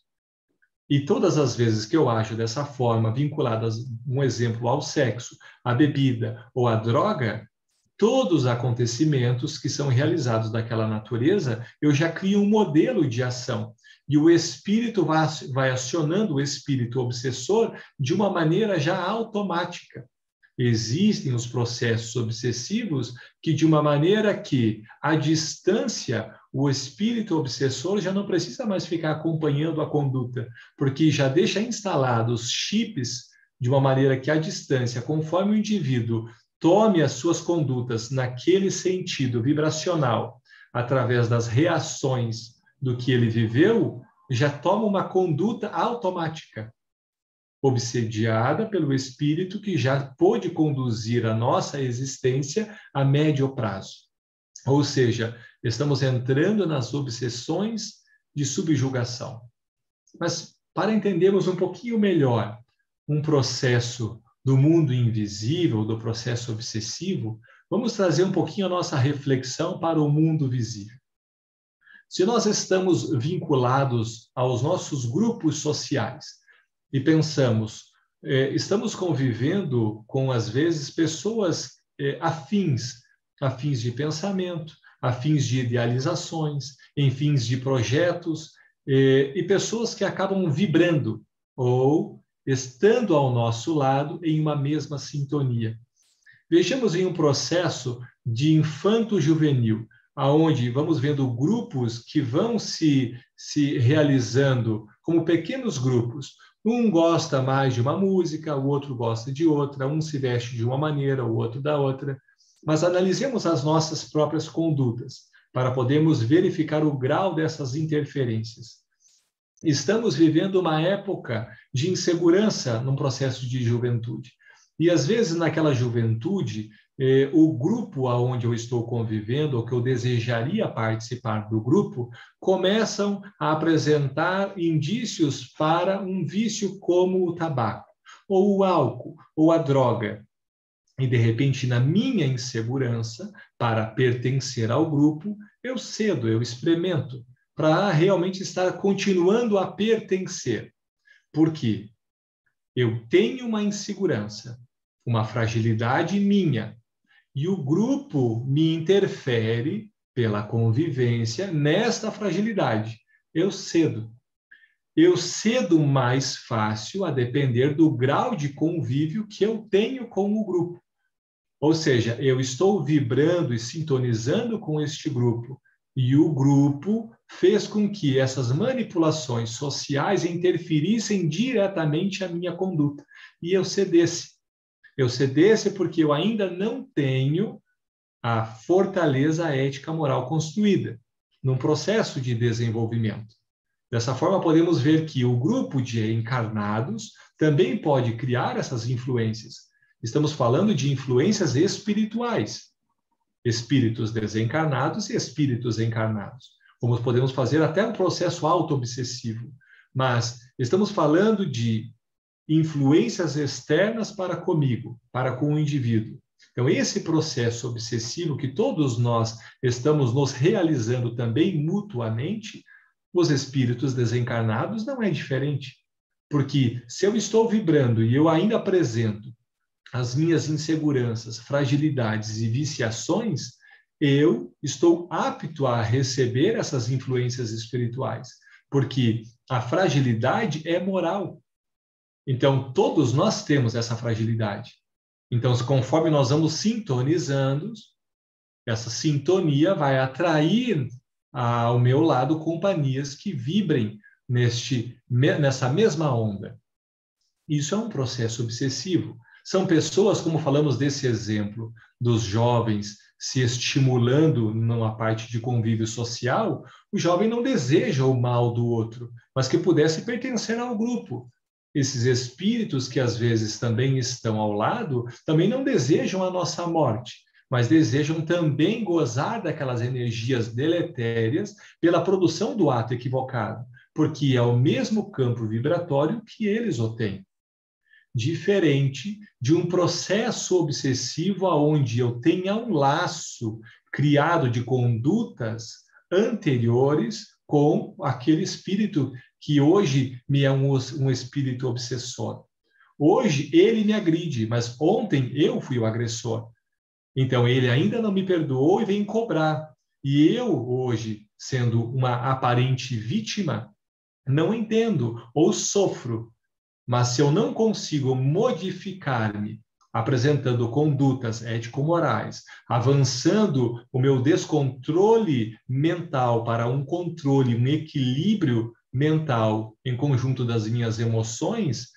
E todas as vezes que eu ajo dessa forma, vinculadas, um exemplo, ao sexo, à bebida ou à droga, todos os acontecimentos que são realizados daquela natureza, eu já crio um modelo de ação. E o espírito vai acionando o espírito obsessor de uma maneira já automática. Existem os processos obsessivos que, de uma maneira que, à distância, o espírito obsessor já não precisa mais ficar acompanhando a conduta, porque já deixa instalados chips de uma maneira que, à distância, conforme o indivíduo tome as suas condutas naquele sentido vibracional, através das reações do que ele viveu, já toma uma conduta automática, obsediada pelo espírito que já pôde conduzir a nossa existência a médio prazo. Ou seja, estamos entrando nas obsessões de subjugação. Mas, para entendermos um pouquinho melhor um processo do mundo invisível, do processo obsessivo, vamos trazer um pouquinho a nossa reflexão para o mundo visível. Se nós estamos vinculados aos nossos grupos sociais e pensamos, estamos convivendo com, às vezes, pessoas afins de pensamento, afins de idealizações, em fins de projetos, e pessoas que acabam vibrando ou estando ao nosso lado em uma mesma sintonia. Vejamos em um processo de infanto-juvenil, aonde vamos vendo grupos que vão se realizando como pequenos grupos. Um gosta mais de uma música, o outro gosta de outra, um se veste de uma maneira, o outro da outra. Mas analisemos as nossas próprias condutas, para podermos verificar o grau dessas interferências. Estamos vivendo uma época de insegurança num processo de juventude. E, às vezes, naquela juventude, o grupo aonde eu estou convivendo, ou que eu desejaria participar do grupo, começam a apresentar indícios para um vício como o tabaco, ou o álcool, ou a droga. E, de repente, na minha insegurança, para pertencer ao grupo, eu cedo, eu experimento, para realmente estar continuando a pertencer. Por quê? Eu tenho uma insegurança, uma fragilidade minha, e o grupo me interfere pela convivência nesta fragilidade. Eu cedo. Eu cedo mais fácil a depender do grau de convívio que eu tenho com o grupo. Ou seja, eu estou vibrando e sintonizando com este grupo, e o grupo fez com que essas manipulações sociais interferissem diretamente a minha conduta, e eu cedesse. Eu cedesse porque eu ainda não tenho a fortaleza ética moral construída num processo de desenvolvimento. Dessa forma, podemos ver que o grupo de encarnados também pode criar essas influências. Estamos falando de influências espirituais. espíritos desencarnados e espíritos encarnados. Como podemos fazer até um processo auto-obsessivo. Mas estamos falando de influências externas para comigo, para com o indivíduo. Então, esse processo obsessivo que todos nós estamos nos realizando também mutuamente, os espíritos desencarnados não é diferente. Porque se eu estou vibrando e eu ainda apresento as minhas inseguranças, fragilidades e viciações, eu estou apto a receber essas influências espirituais, porque a fragilidade é moral. Então, todos nós temos essa fragilidade. Então, conforme nós vamos sintonizando, essa sintonia vai atrair ao meu lado companhias que vibrem nessa mesma onda. Isso é um processo obsessivo. São pessoas, como falamos desse exemplo, dos jovens se estimulando numa parte de convívio social, o jovem não deseja o mal do outro, mas que pudesse pertencer ao grupo. Esses espíritos que às vezes também estão ao lado, também não desejam a nossa morte, mas desejam também gozar daquelas energias deletérias pela produção do ato equivocado, porque é o mesmo campo vibratório que eles o têm. Diferente de um processo obsessivo onde eu tenha um laço criado de condutas anteriores com aquele espírito que hoje me é um espírito obsessor. Hoje ele me agride, mas ontem eu fui o agressor. Então ele ainda não me perdoou e vem cobrar. E eu hoje, sendo uma aparente vítima, não entendo ou sofro. Mas se eu não consigo modificar-me, apresentando condutas ético-morais, avançando o meu descontrole mental para um controle, um equilíbrio mental em conjunto das minhas emoções,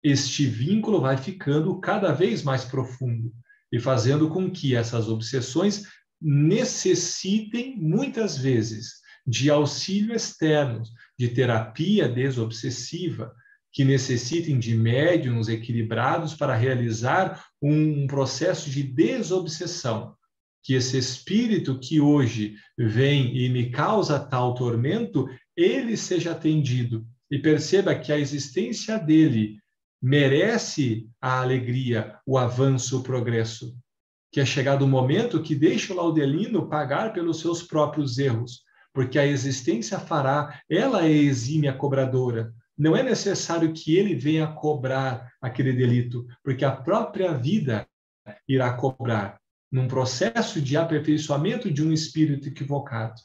este vínculo vai ficando cada vez mais profundo e fazendo com que essas obsessões necessitem, muitas vezes, de auxílio externo, de terapia desobsessiva, que necessitem de médiuns equilibrados para realizar um processo de desobsessão, que esse espírito que hoje vem e me causa tal tormento, ele seja atendido e perceba que a existência dele merece a alegria, o avanço, o progresso, que é chegado o momento que deixa o laudelino pagar pelos seus próprios erros, porque a existência fará, ela é exímia cobradora. Não é necessário que ele venha cobrar aquele delito, porque a própria vida irá cobrar, num processo de aperfeiçoamento de um espírito equivocado.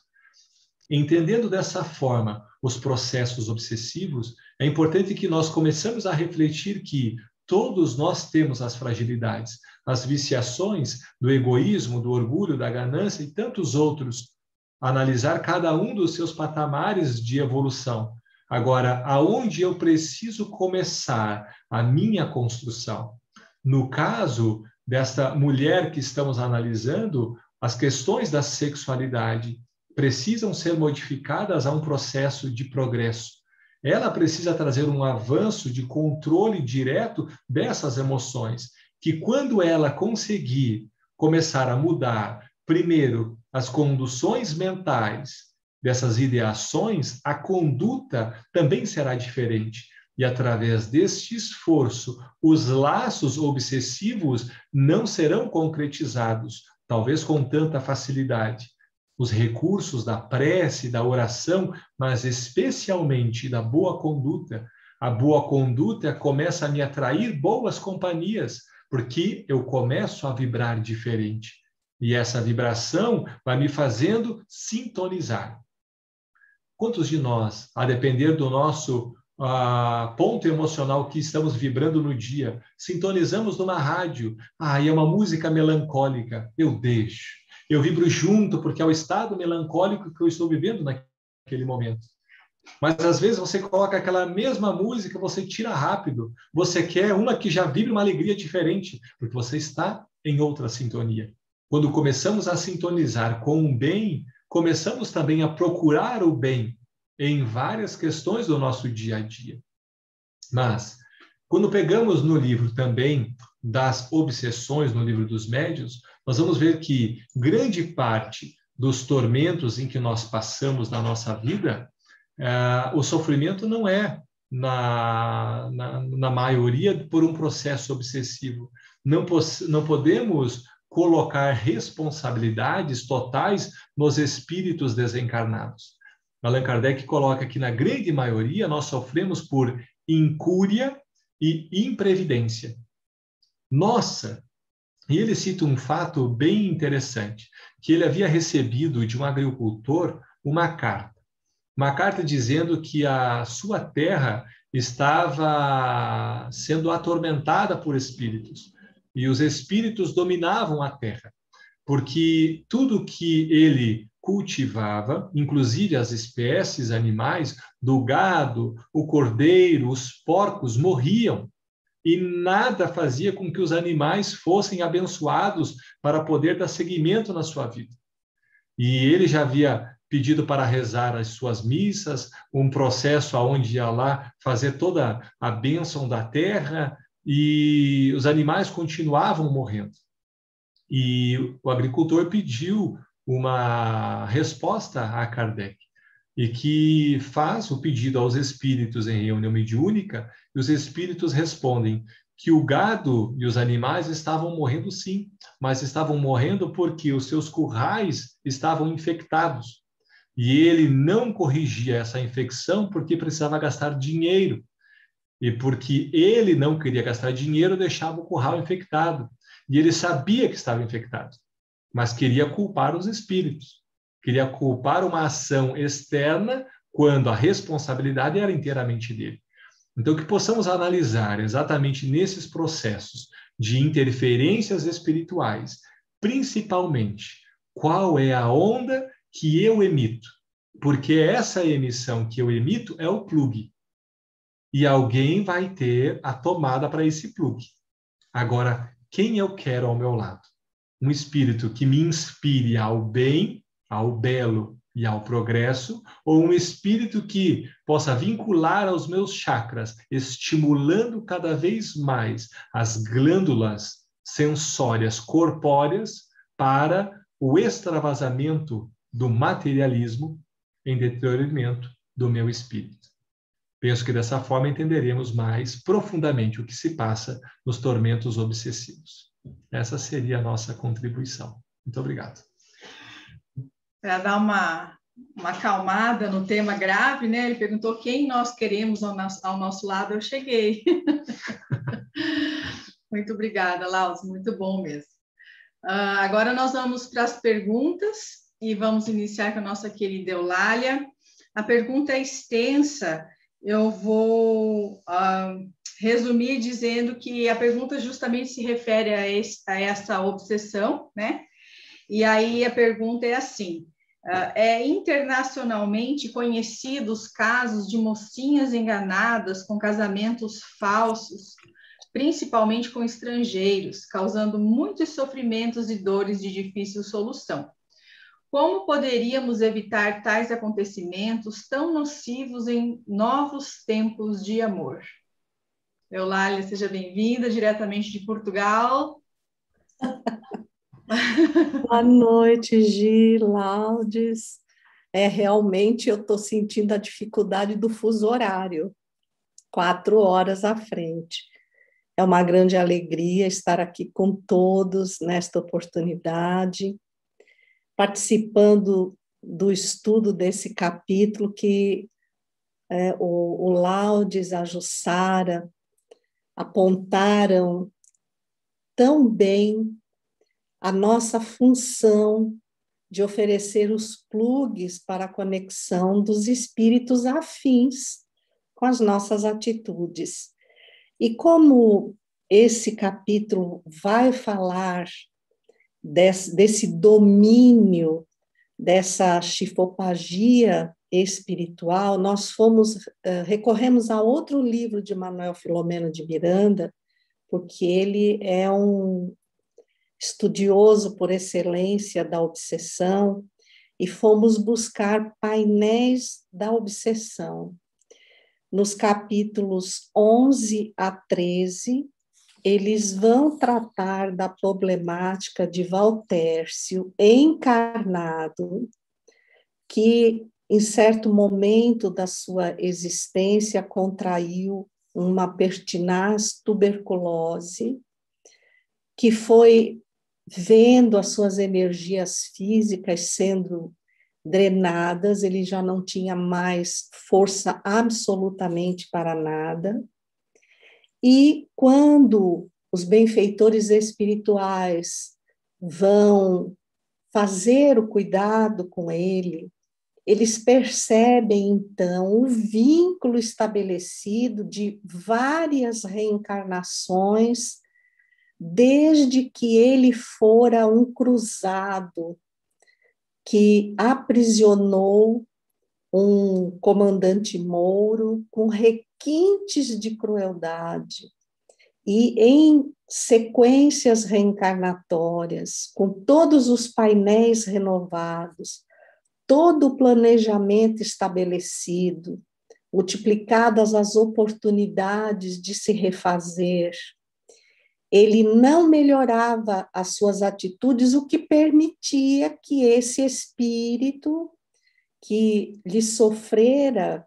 Entendendo dessa forma os processos obsessivos, é importante que nós começamos a refletir que todos nós temos as fragilidades, as viciações do egoísmo, do orgulho, da ganância e tantos outros. Analisar cada um dos seus patamares de evolução. Agora, aonde eu preciso começar a minha construção? No caso desta mulher que estamos analisando, as questões da sexualidade precisam ser modificadas a um processo de progresso. Ela precisa trazer um avanço de controle direto dessas emoções, que quando ela conseguir começar a mudar, primeiro, as conduções mentais, dessas ideações, a conduta também será diferente. E através deste esforço, os laços obsessivos não serão concretizados, talvez com tanta facilidade. Os recursos da prece, da oração, mas especialmente da boa conduta. A boa conduta começa a me atrair boas companhias, porque eu começo a vibrar diferente. E essa vibração vai me fazendo sintonizar. Quantos de nós, a depender do nosso ponto emocional que estamos vibrando no dia, sintonizamos numa rádio, e é uma música melancólica, eu deixo. Eu vibro junto porque é o estado melancólico que eu estou vivendo naquele momento. Mas às vezes você coloca aquela mesma música, você tira rápido. Você quer uma que já vibre uma alegria diferente, porque você está em outra sintonia. Quando começamos a sintonizar com o bem, começamos também a procurar o bem em várias questões do nosso dia a dia. Mas Quando pegamos no livro também das obsessões, no livro dos médiuns, nós vamos ver que grande parte dos tormentos em que nós passamos na nossa vida, o sofrimento não é, na maioria, por um processo obsessivo. Não podemos colocar responsabilidades totais nos espíritos desencarnados. Allan Kardec coloca que, na grande maioria, nós sofremos por incúria e imprevidência. Nossa! E ele cita um fato bem interessante, que ele havia recebido de um agricultor uma carta dizendo que a sua terra estava sendo atormentada por espíritos, e os espíritos dominavam a terra, porque tudo que ele cultivava, inclusive as espécies animais, do gado, o cordeiro, os porcos, morriam, e nada fazia com que os animais fossem abençoados para poder dar seguimento na sua vida. E ele já havia pedido para rezar as suas missas, um processo onde ia lá fazer toda a bênção da terra, e os animais continuavam morrendo. E o agricultor pediu uma resposta a Kardec, e que faz o pedido aos espíritos em reunião mediúnica, e os espíritos respondem que o gado e os animais estavam morrendo sim, mas estavam morrendo porque os seus currais estavam infectados. E ele não corrigia essa infecção porque precisava gastar dinheiro. E porque ele não queria gastar dinheiro, deixava o curral infectado. E ele sabia que estava infectado, mas queria culpar os espíritos. Queria culpar uma ação externa quando a responsabilidade era inteiramente dele. Então, que possamos analisar exatamente nesses processos de interferências espirituais, principalmente, qual é a onda que eu emito, porque essa emissão que eu emito é o plug, e alguém vai ter a tomada para esse plug. Agora, quem eu quero ao meu lado? Um espírito que me inspire ao bem, ao belo e ao progresso, ou um espírito que possa vincular aos meus chakras, estimulando cada vez mais as glândulas sensórias corpóreas para o extravasamento do materialismo em detrimento do meu espírito. Penso que dessa forma entenderemos mais profundamente o que se passa nos tormentos obsessivos. Essa seria a nossa contribuição. Muito obrigado. Para dar uma acalmada no tema grave, né? Ele perguntou quem nós queremos ao nosso lado, eu cheguei. Muito obrigada, Laus, muito bom mesmo. Agora nós vamos para as perguntas e vamos iniciar com a nossa querida Eulália. A pergunta é extensa, eu vou resumir dizendo que a pergunta justamente se refere a essa obsessão, né? E aí a pergunta é assim: é internacionalmente conhecidos casos de mocinhas enganadas com casamentos falsos, principalmente com estrangeiros, causando muitos sofrimentos e dores de difícil solução. Como poderíamos evitar tais acontecimentos tão nocivos em novos tempos de amor? Eulália, seja bem-vinda, diretamente de Portugal. Boa noite, Gi, Laudes. Realmente eu estou sentindo a dificuldade do fuso horário, 4 horas à frente. É uma grande alegria estar aqui com todos nesta oportunidade, participando do estudo desse capítulo que o Laudes, a Jussara apontaram tão bem a nossa função de oferecer os plugs para a conexão dos espíritos afins com as nossas atitudes. E como esse capítulo vai falar desse domínio, dessa chifopagia espiritual, nós recorremos a outro livro de Manuel Filomeno de Miranda, porque ele é um estudioso por excelência da obsessão, e fomos buscar painéis da obsessão. nos capítulos 11 a 13, eles vão tratar da problemática de Valtércio encarnado, que em certo momento da sua existência contraiu uma pertinaz tuberculose, que foi vendo as suas energias físicas sendo drenadas, ele já não tinha mais força absolutamente para nada. E quando os benfeitores espirituais vão fazer o cuidado com ele, eles percebem, então, o vínculo estabelecido de várias reencarnações, desde que ele fora um cruzado que aprisionou um comandante mouro com requintes de crueldade. E em sequências reencarnatórias, com todos os painéis renovados, todo o planejamento estabelecido, multiplicadas as oportunidades de se refazer, ele não melhorava as suas atitudes, o que permitia que esse espírito que lhe sofrera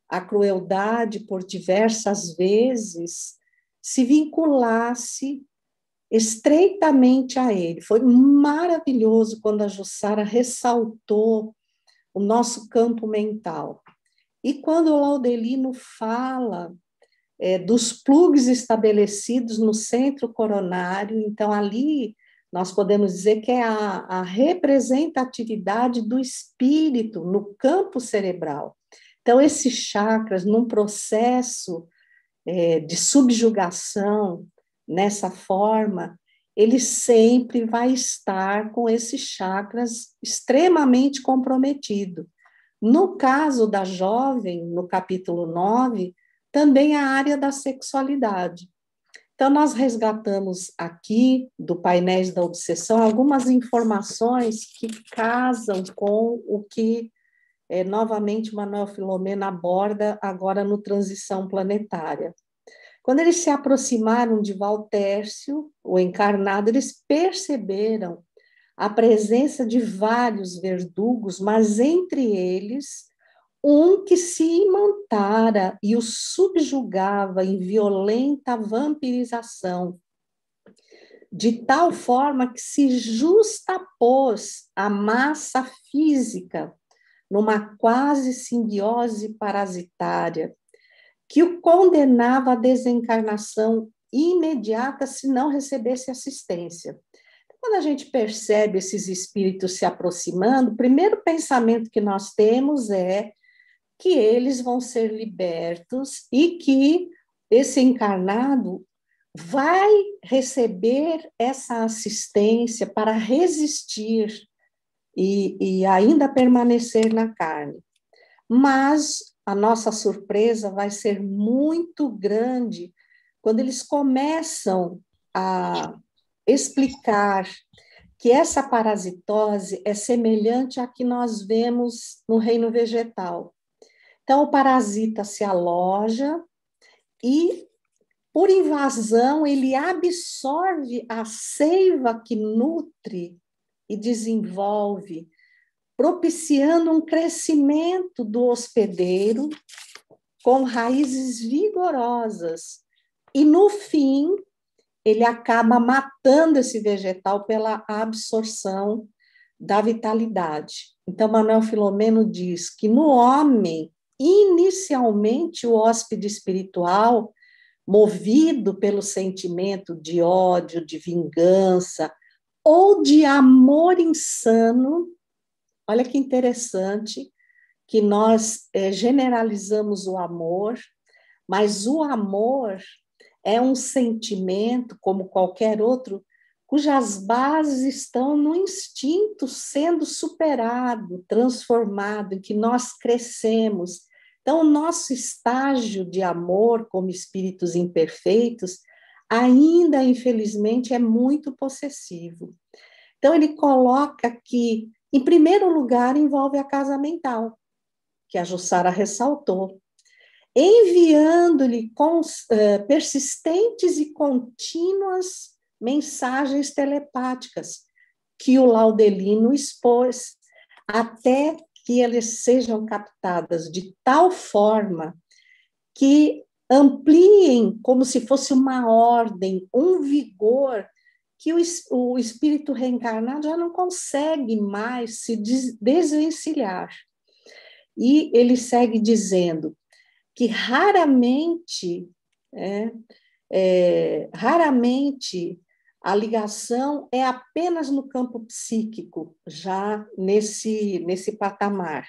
a crueldade por diversas vezes se vinculasse estreitamente a ele. Foi maravilhoso quando a Jussara ressaltou o nosso campo mental. E quando o Laudelino fala dos plugs estabelecidos no centro coronário, então ali nós podemos dizer que é a representatividade do espírito no campo cerebral. Então, esses chakras, num processo de subjugação, nessa forma, ele sempre vai estar com esses chakras extremamente comprometido. No caso da jovem, no capítulo 9, também a área da sexualidade. Então, nós resgatamos aqui, do Painéis da Obsessão, algumas informações que casam com o que, novamente, Manuel Filomeno aborda agora no Transição Planetária. Quando eles se aproximaram de Valtércio, o encarnado, eles perceberam a presença de vários verdugos, mas entre eles um que se imantara e o subjugava em violenta vampirização, de tal forma que se justapôs à massa física numa quase simbiose parasitária, que o condenava à desencarnação imediata se não recebesse assistência. Quando a gente percebe esses espíritos se aproximando, o primeiro pensamento que nós temos é que eles vão ser libertos e que esse encarnado vai receber essa assistência para resistir e ainda permanecer na carne. Mas a nossa surpresa vai ser muito grande quando eles começam a explicar que essa parasitose é semelhante à que nós vemos no reino vegetal. Então, o parasita se aloja e, por invasão, ele absorve a seiva que nutre e desenvolve, propiciando um crescimento do hospedeiro com raízes vigorosas. E, no fim, ele acaba matando esse vegetal pela absorção da vitalidade. Então, Manuel Filomeno diz que no homem, inicialmente, o hóspede espiritual, movido pelo sentimento de ódio, de vingança ou de amor insano, olha que interessante que nós generalizamos o amor, mas o amor é um sentimento, como qualquer outro, cujas bases estão no instinto sendo superado, transformado, em que nós crescemos. Então, o nosso estágio de amor como espíritos imperfeitos ainda, infelizmente, é muito possessivo. Então, ele coloca que, em primeiro lugar, envolve a casa mental, que a Jussara ressaltou. enviando-lhe persistentes e contínuas mensagens telepáticas que o Laudelino expôs, até que eles sejam captadas de tal forma que ampliem como se fosse uma ordem, um vigor que o espírito reencarnado já não consegue mais se desvencilhar. E ele segue dizendo que raramente a ligação é apenas no campo psíquico, já nesse patamar,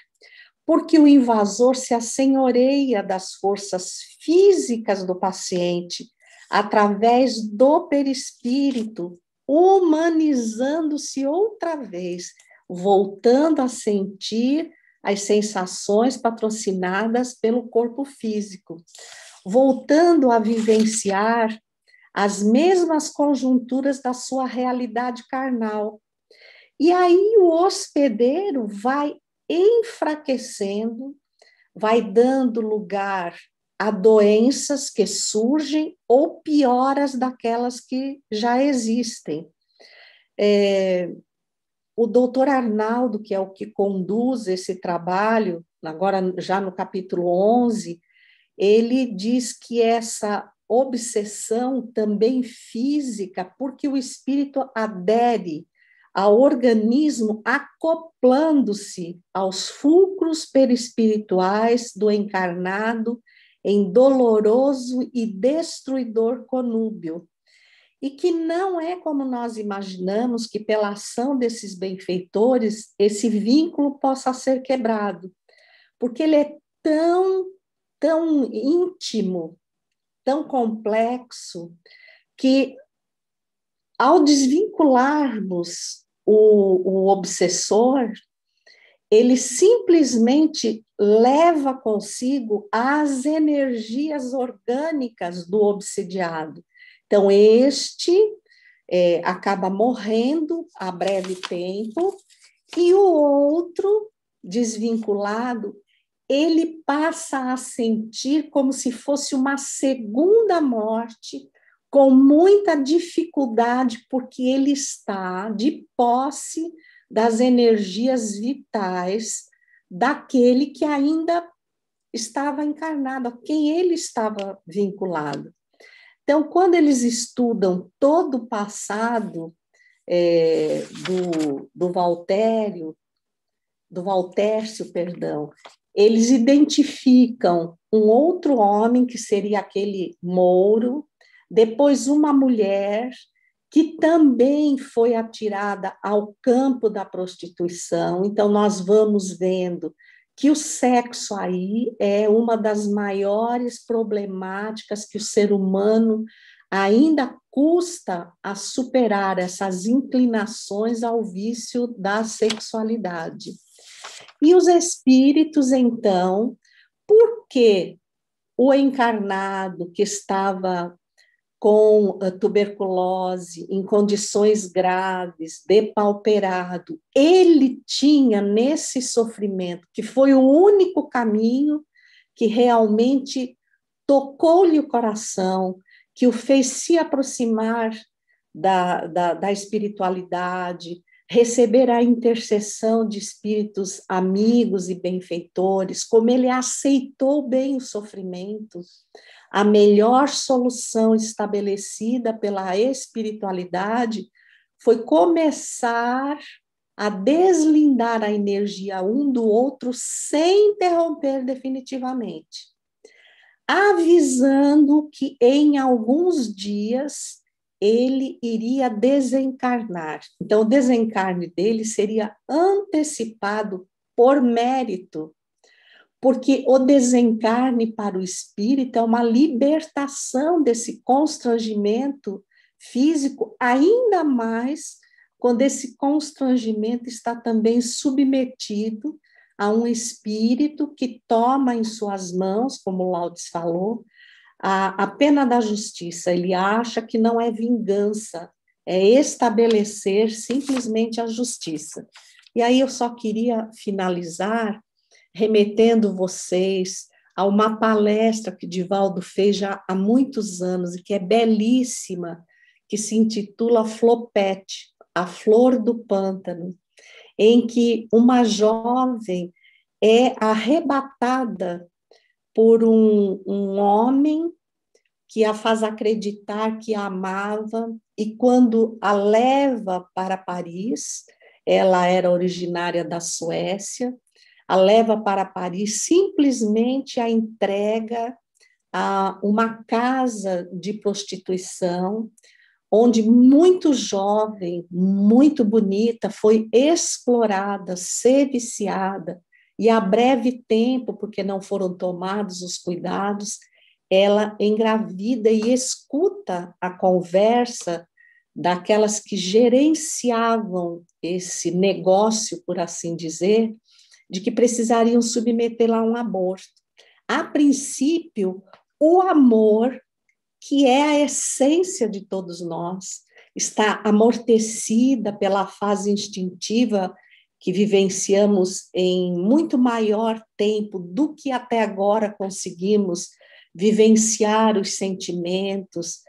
porque o invasor se assenhoreia das forças físicas do paciente através do perispírito, humanizando-se outra vez, voltando a sentir as sensações patrocinadas pelo corpo físico, voltando a vivenciar as mesmas conjunturas da sua realidade carnal. E aí o hospedeiro vai enfraquecendo, vai dando lugar a doenças que surgem ou pioras daquelas que já existem. O doutor Arnaldo, que é o que conduz esse trabalho, agora já no capítulo 11, ele diz que essa obsessão também física, porque o espírito adere ao organismo acoplando-se aos fulcros perispirituais do encarnado em doloroso e destruidor conúbio. E que não é como nós imaginamos que pela ação desses benfeitores esse vínculo possa ser quebrado, porque ele é tão íntimo, tão complexo, que ao desvincularmos o obsessor, ele simplesmente leva consigo as energias orgânicas do obsidiado. Então, este acaba morrendo a breve tempo, e o outro, desvinculado, ele passa a sentir como se fosse uma segunda morte, com muita dificuldade, porque ele está de posse das energias vitais daquele que ainda estava encarnado, a quem ele estava vinculado. Então, quando eles estudam todo o passado do Valtércio, eles identificam um outro homem, que seria aquele Mouro, depois uma mulher que também foi atirada ao campo da prostituição. Então, nós vamos vendo que o sexo aí é uma das maiores problemáticas que o ser humano ainda custa a superar, essas inclinações ao vício da sexualidade. E os espíritos, então, por que o encarnado que estava com tuberculose, em condições graves, depauperado, ele tinha nesse sofrimento, que foi o único caminho que realmente tocou-lhe o coração, que o fez se aproximar da espiritualidade, receber a intercessão de espíritos amigos e benfeitores, como ele aceitou bem o sofrimento, a melhor solução estabelecida pela espiritualidade foi começar a deslindar a energia um do outro sem interromper definitivamente, avisando que em alguns dias ele iria desencarnar. Então, o desencarne dele seria antecipado por mérito, porque o desencarne para o espírito é uma libertação desse constrangimento físico, ainda mais quando esse constrangimento está também submetido a um espírito que toma em suas mãos, como Laudes falou, a pena da justiça. Ele acha que não é vingança, é estabelecer simplesmente a justiça. E aí eu só queria finalizar remetendo vocês Há uma palestra que Divaldo fez já há muitos anos e que é belíssima, que se intitula Flopete, a Flor do Pântano, em que uma jovem é arrebatada por um homem que a faz acreditar que a amava, e quando a leva para Paris, ela era originária da Suécia, a leva para Paris, simplesmente a entrega a uma casa de prostituição, onde muito jovem, muito bonita, foi explorada, sediciada, e a breve tempo, porque não foram tomados os cuidados, ela engravida e escuta a conversa daquelas que gerenciavam esse negócio, por assim dizer, de que precisariam submetê-la a um aborto. A princípio, o amor, que é a essência de todos nós, está amortecida pela fase instintiva que vivenciamos em muito maior tempo do que até agora conseguimos vivenciar os sentimentos,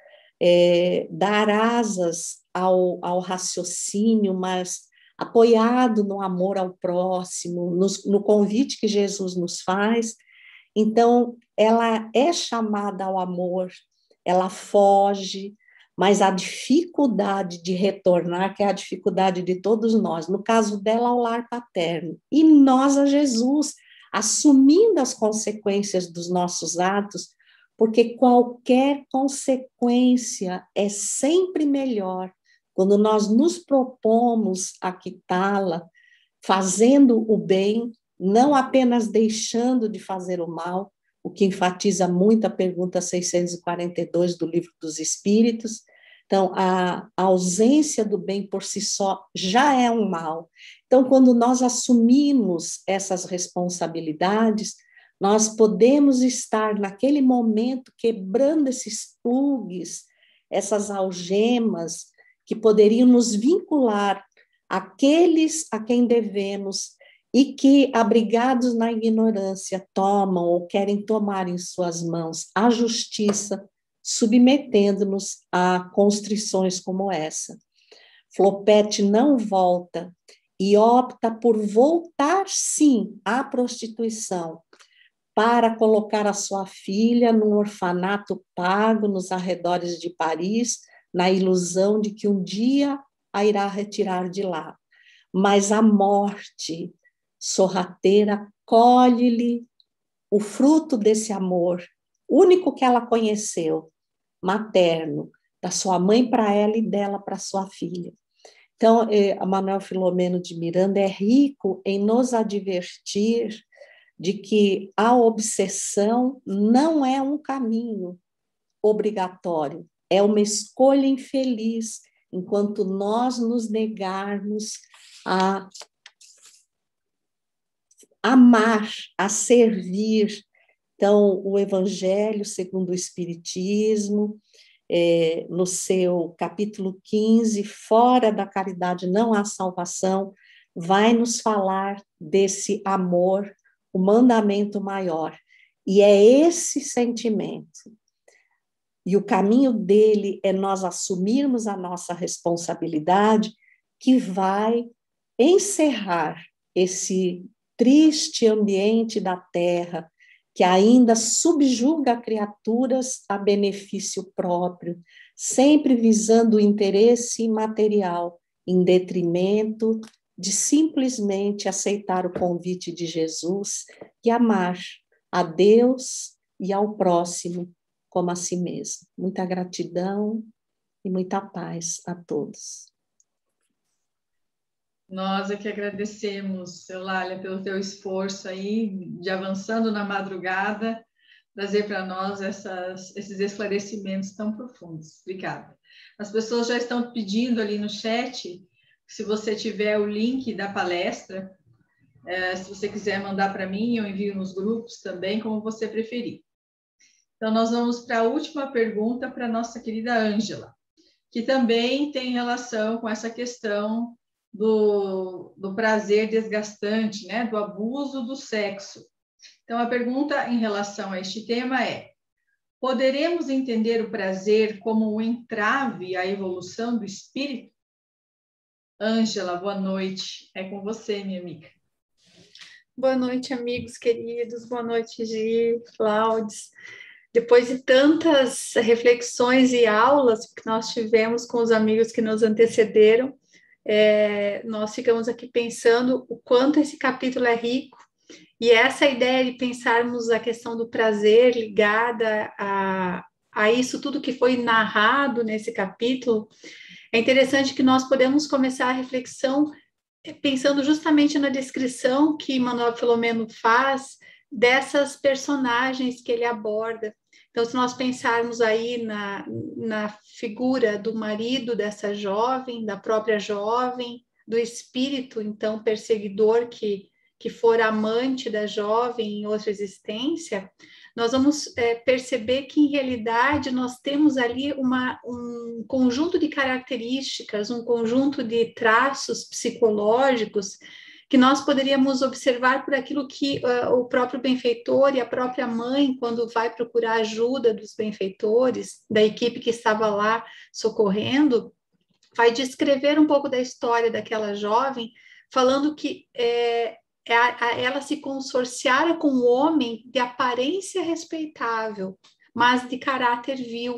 dar asas ao raciocínio, mas apoiado no amor ao próximo, no convite que Jesus nos faz. Então, ela é chamada ao amor, ela foge, mas a dificuldade de retornar, que é a dificuldade de todos nós, no caso dela, ao lar paterno, e nós a Jesus, assumindo as consequências dos nossos atos, porque qualquer consequência é sempre melhor quando nós nos propomos a quitá-la, fazendo o bem, não apenas deixando de fazer o mal, o que enfatiza muito a pergunta 642 do Livro dos Espíritos. Então, a ausência do bem por si só já é um mal. Então, quando nós assumimos essas responsabilidades, nós podemos estar naquele momento quebrando esses plugs, essas algemas que poderiam nos vincular àqueles a quem devemos e que, abrigados na ignorância, tomam ou querem tomar em suas mãos a justiça, submetendo-nos a constrições como essa. Flopete não volta e opta por voltar, sim, à prostituição, para colocar a sua filha num orfanato pago nos arredores de Paris, na ilusão de que um dia a irá retirar de lá. Mas a morte sorrateira colhe-lhe o fruto desse amor, único que ela conheceu, materno, da sua mãe para ela e dela para sua filha. Então, Manuel Filomeno de Miranda é rico em nos advertir de que a obsessão não é um caminho obrigatório, é uma escolha infeliz, enquanto nós nos negarmos a amar, a servir. Então, o Evangelho segundo o Espiritismo, no seu capítulo 15, fora da caridade não há salvação, vai nos falar desse amor, o mandamento maior. E é esse sentimento. E o caminho dele é nós assumirmos a nossa responsabilidade, que vai encerrar esse triste ambiente da Terra, que ainda subjuga criaturas a benefício próprio, sempre visando o interesse material, em detrimento de simplesmente aceitar o convite de Jesus e amar a Deus e ao próximo como a si mesmo. Muita gratidão e muita paz a todos. Nós é que agradecemos, Eulália, pelo teu esforço aí de avançando na madrugada, trazer para nós esses esclarecimentos tão profundos. Obrigada. As pessoas já estão pedindo ali no chat, se você tiver o link da palestra, se você quiser mandar para mim, eu envio nos grupos também, como você preferir. Então, nós vamos para a última pergunta para a nossa querida Ângela, que também tem relação com essa questão do prazer desgastante, né? Do abuso do sexo. Então, a pergunta em relação a este tema é: poderemos entender o prazer como um entrave à evolução do espírito? Ângela, boa noite. É com você, minha amiga. Boa noite, amigos queridos. Boa noite, Gi, Laudes. Depois de tantas reflexões e aulas que nós tivemos com os amigos que nos antecederam, nós ficamos aqui pensando o quanto esse capítulo é rico, e essa ideia de pensarmos a questão do prazer ligada a isso tudo que foi narrado nesse capítulo, é interessante que nós podemos começar a reflexão pensando justamente na descrição que Manuel Filomeno faz dessas personagens que ele aborda. Então, se nós pensarmos aí na figura do marido dessa jovem, da própria jovem, do espírito, então, perseguidor que for amante da jovem em outra existência, nós vamos perceber que, em realidade, nós temos ali um conjunto de características, um conjunto de traços psicológicos que nós poderíamos observar por aquilo que o próprio benfeitor e a própria mãe, quando vai procurar ajuda dos benfeitores, da equipe que estava lá socorrendo, vai descrever um pouco da história daquela jovem, falando que ela se consorciara com um homem de aparência respeitável, mas de caráter vil.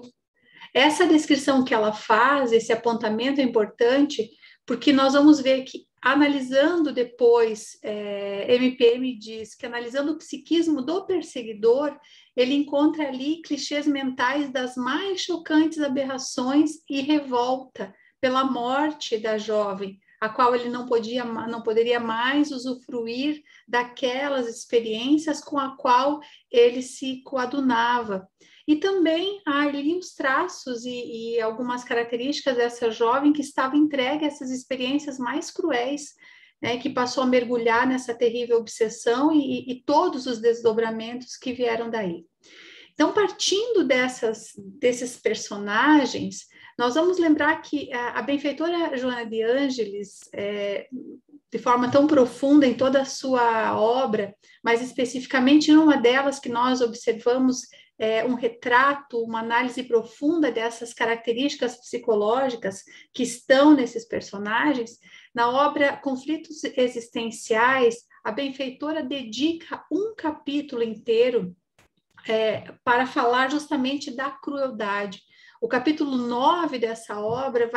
Essa descrição que ela faz, esse apontamento é importante, porque nós vamos ver que, analisando depois, MPM diz que, analisando o psiquismo do perseguidor, ele encontra ali clichês mentais das mais chocantes aberrações e revolta pela morte da jovem, a qual ele não poderia mais usufruir daquelas experiências com a qual ele se coadunava. E também há ali os traços e algumas características dessa jovem que estava entregue a essas experiências mais cruéis, né, que passou a mergulhar nessa terrível obsessão e todos os desdobramentos que vieram daí. Então, partindo desses personagens, nós vamos lembrar que a benfeitora Joana de Ângeles, de forma tão profunda em toda a sua obra, mas especificamente em uma delas que nós observamos um retrato, uma análise profunda dessas características psicológicas que estão nesses personagens, na obra Conflitos Existenciais, a benfeitora dedica um capítulo inteiro para falar justamente da crueldade. O capítulo 9 dessa obra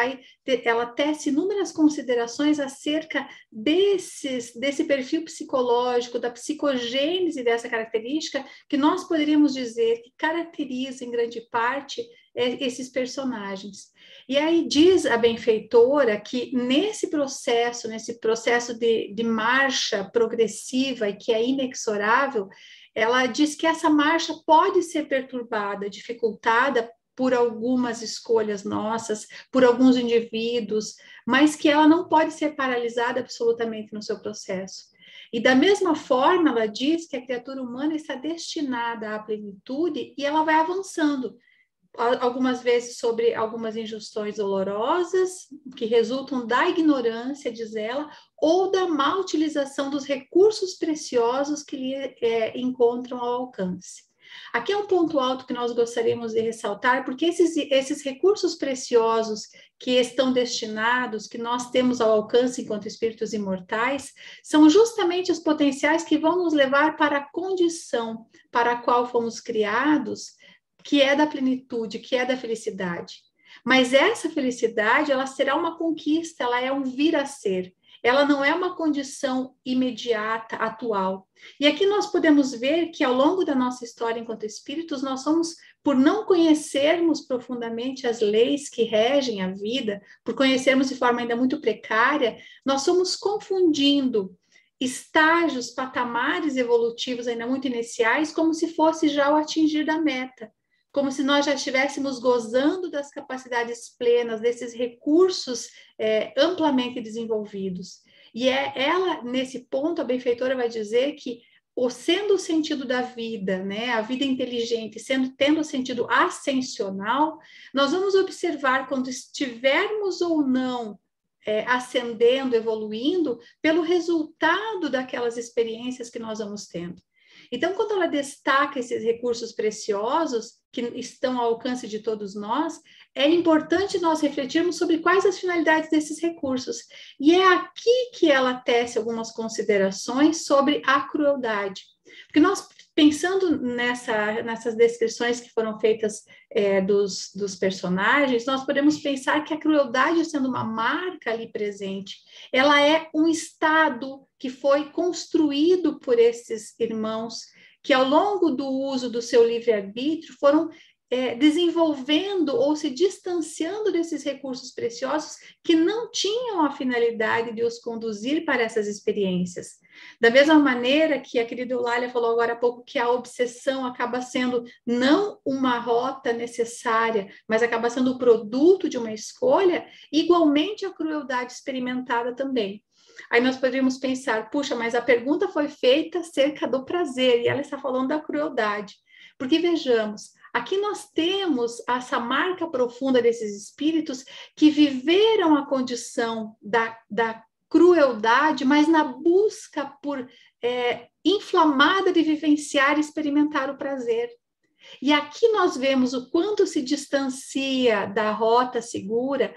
ela tece inúmeras considerações acerca desse perfil psicológico, da psicogênese dessa característica, que nós poderíamos dizer que caracteriza em grande parte esses personagens. E aí diz a benfeitora que nesse processo de marcha progressiva e que é inexorável, ela diz que essa marcha pode ser perturbada, dificultada por algumas escolhas nossas, por alguns indivíduos, mas que ela não pode ser paralisada absolutamente no seu processo. E da mesma forma, ela diz que a criatura humana está destinada à plenitude e ela vai avançando, algumas vezes sobre algumas injustões dolorosas que resultam da ignorância, diz ela, ou da má utilização dos recursos preciosos que lhe encontram ao alcance. Aqui é um ponto alto que nós gostaríamos de ressaltar, porque esses recursos preciosos que estão destinados, que nós temos ao alcance enquanto espíritos imortais, são justamente os potenciais que vão nos levar para a condição para a qual fomos criados, que é da plenitude, que é da felicidade. Mas essa felicidade, ela será uma conquista, ela é um vir a ser. Ela não é uma condição imediata, atual. E aqui nós podemos ver que ao longo da nossa história enquanto espíritos, nós somos, por não conhecermos profundamente as leis que regem a vida, por conhecermos de forma ainda muito precária, nós somos confundindo estágios, patamares evolutivos ainda muito iniciais, como se fosse já o atingir da meta. Como se nós já estivéssemos gozando das capacidades plenas, desses recursos amplamente desenvolvidos. E ela, nesse ponto, a benfeitora vai dizer que, sendo o sentido da vida, né, a vida inteligente, tendo o sentido ascensional, nós vamos observar quando estivermos ou não ascendendo, evoluindo, pelo resultado daquelas experiências que nós vamos tendo. Então, quando ela destaca esses recursos preciosos que estão ao alcance de todos nós, é importante nós refletirmos sobre quais as finalidades desses recursos. E é aqui que ela tece algumas considerações sobre a crueldade. Porque nós, pensando nessas descrições que foram feitas dos personagens, nós podemos pensar que a crueldade, sendo uma marca ali presente, ela é um estado que foi construído por esses irmãos, que ao longo do uso do seu livre-arbítrio foram desenvolvendo ou se distanciando desses recursos preciosos que não tinham a finalidade de os conduzir para essas experiências. Da mesma maneira que a querida Eulália falou agora há pouco, que a obsessão acaba sendo não uma rota necessária, mas acaba sendo o produto de uma escolha, igualmente a crueldade experimentada também. Aí nós poderíamos pensar, puxa, mas a pergunta foi feita acerca do prazer, e ela está falando da crueldade. Porque vejamos, aqui nós temos essa marca profunda desses espíritos que viveram a condição da crueldade, mas na busca por inflamada de vivenciar e experimentar o prazer. E aqui nós vemos o quanto se distancia da rota segura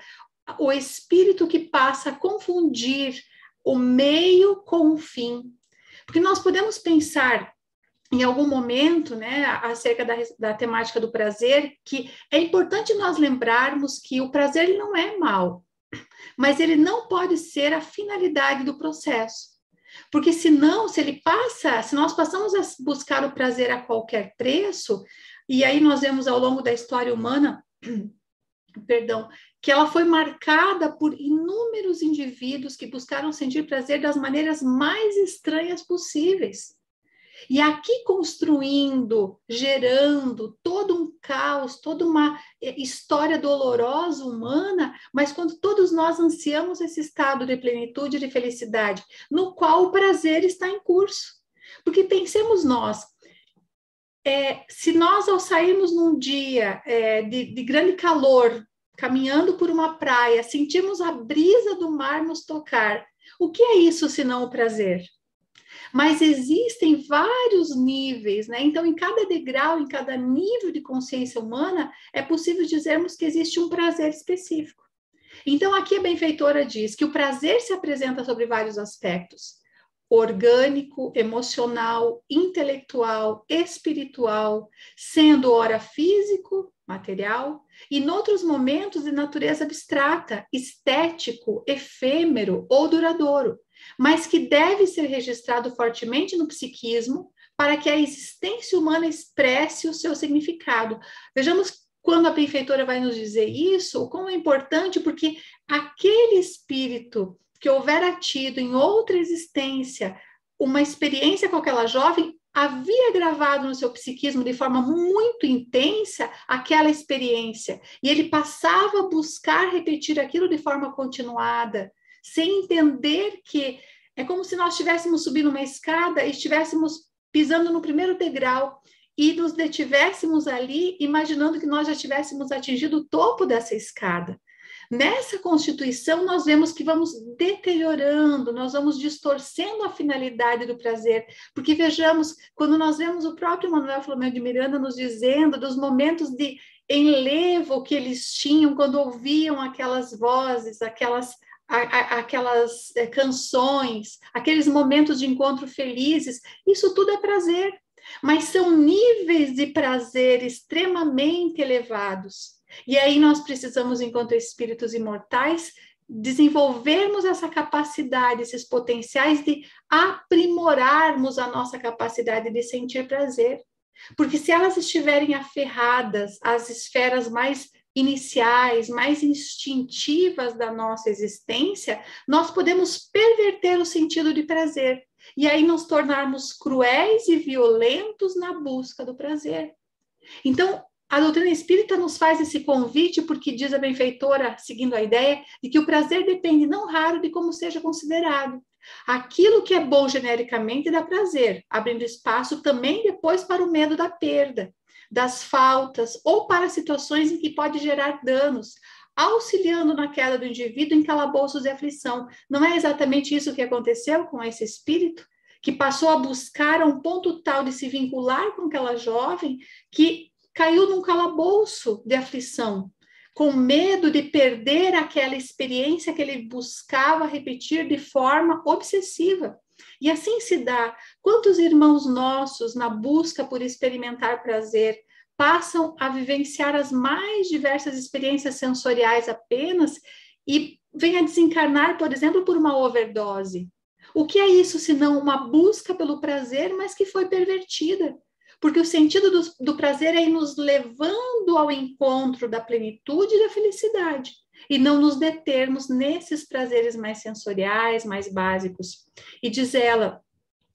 o espírito que passa a confundir o meio com o fim. Porque nós podemos pensar em algum momento, né, acerca da temática do prazer, que é importante nós lembrarmos que o prazer ele não é mal, mas ele não pode ser a finalidade do processo. Porque senão, se nós passamos a buscar o prazer a qualquer preço, e aí nós vemos ao longo da história humana, que ela foi marcada por inúmeros indivíduos que buscaram sentir prazer das maneiras mais estranhas possíveis. E aqui construindo, gerando todo um caos, toda uma história dolorosa humana, mas quando todos nós ansiamos esse estado de plenitude e de felicidade, no qual o prazer está em curso. Porque pensemos nós, se nós ao sairmos num dia de grande calor, caminhando por uma praia, sentimos a brisa do mar nos tocar, o que é isso senão o prazer? Mas existem vários níveis, né? Então, em cada degrau, em cada nível de consciência humana, é possível dizermos que existe um prazer específico. Então, aqui a benfeitora diz que o prazer se apresenta sobre vários aspectos: orgânico, emocional, intelectual, espiritual, sendo ora físico, material, e em outros momentos de natureza abstrata, estético, efêmero ou duradouro, mas que deve ser registrado fortemente no psiquismo para que a existência humana expresse o seu significado. Vejamos quando a benfeitora vai nos dizer isso, como é importante, porque aquele espírito que houvera tido em outra existência uma experiência com aquela jovem, havia gravado no seu psiquismo de forma muito intensa aquela experiência, e ele passava a buscar repetir aquilo de forma continuada, sem entender que é como se nós estivéssemos subindo uma escada e estivéssemos pisando no primeiro degrau e nos detivéssemos ali, imaginando que nós já tivéssemos atingido o topo dessa escada. Nessa constituição, nós vemos que vamos deteriorando, nós vamos distorcendo a finalidade do prazer, porque vejamos, quando nós vemos o próprio Manuel Filomeno de Miranda nos dizendo dos momentos de enlevo que eles tinham quando ouviam aquelas vozes, aquelas canções, aqueles momentos de encontro felizes, isso tudo é prazer, mas são níveis de prazer extremamente elevados. E aí nós precisamos, enquanto espíritos imortais, desenvolvermos essa capacidade, esses potenciais de aprimorarmos a nossa capacidade de sentir prazer. Porque se elas estiverem aferradas às esferas mais iniciais, mais instintivas da nossa existência, nós podemos perverter o sentido de prazer. E aí nos tornarmos cruéis e violentos na busca do prazer. Então, a doutrina espírita nos faz esse convite porque diz a benfeitora, seguindo a ideia, de que o prazer depende não raro de como seja considerado. Aquilo que é bom genericamente dá prazer, abrindo espaço também depois para o medo da perda, das faltas ou para situações em que pode gerar danos, auxiliando na queda do indivíduo em calabouços de aflição. Não é exatamente isso que aconteceu com esse espírito? que passou a buscar a um ponto tal de se vincular com aquela jovem que caiu num calabouço de aflição, com medo de perder aquela experiência que ele buscava repetir de forma obsessiva. E assim se dá. Quantos irmãos nossos, na busca por experimentar prazer, passam a vivenciar as mais diversas experiências sensoriais apenas e vêm a desencarnar, por exemplo, por uma overdose? O que é isso senão uma busca pelo prazer, mas que foi pervertida? Porque o sentido do prazer é ir nos levando ao encontro da plenitude e da felicidade, e não nos determos nesses prazeres mais sensoriais, mais básicos. E diz ela,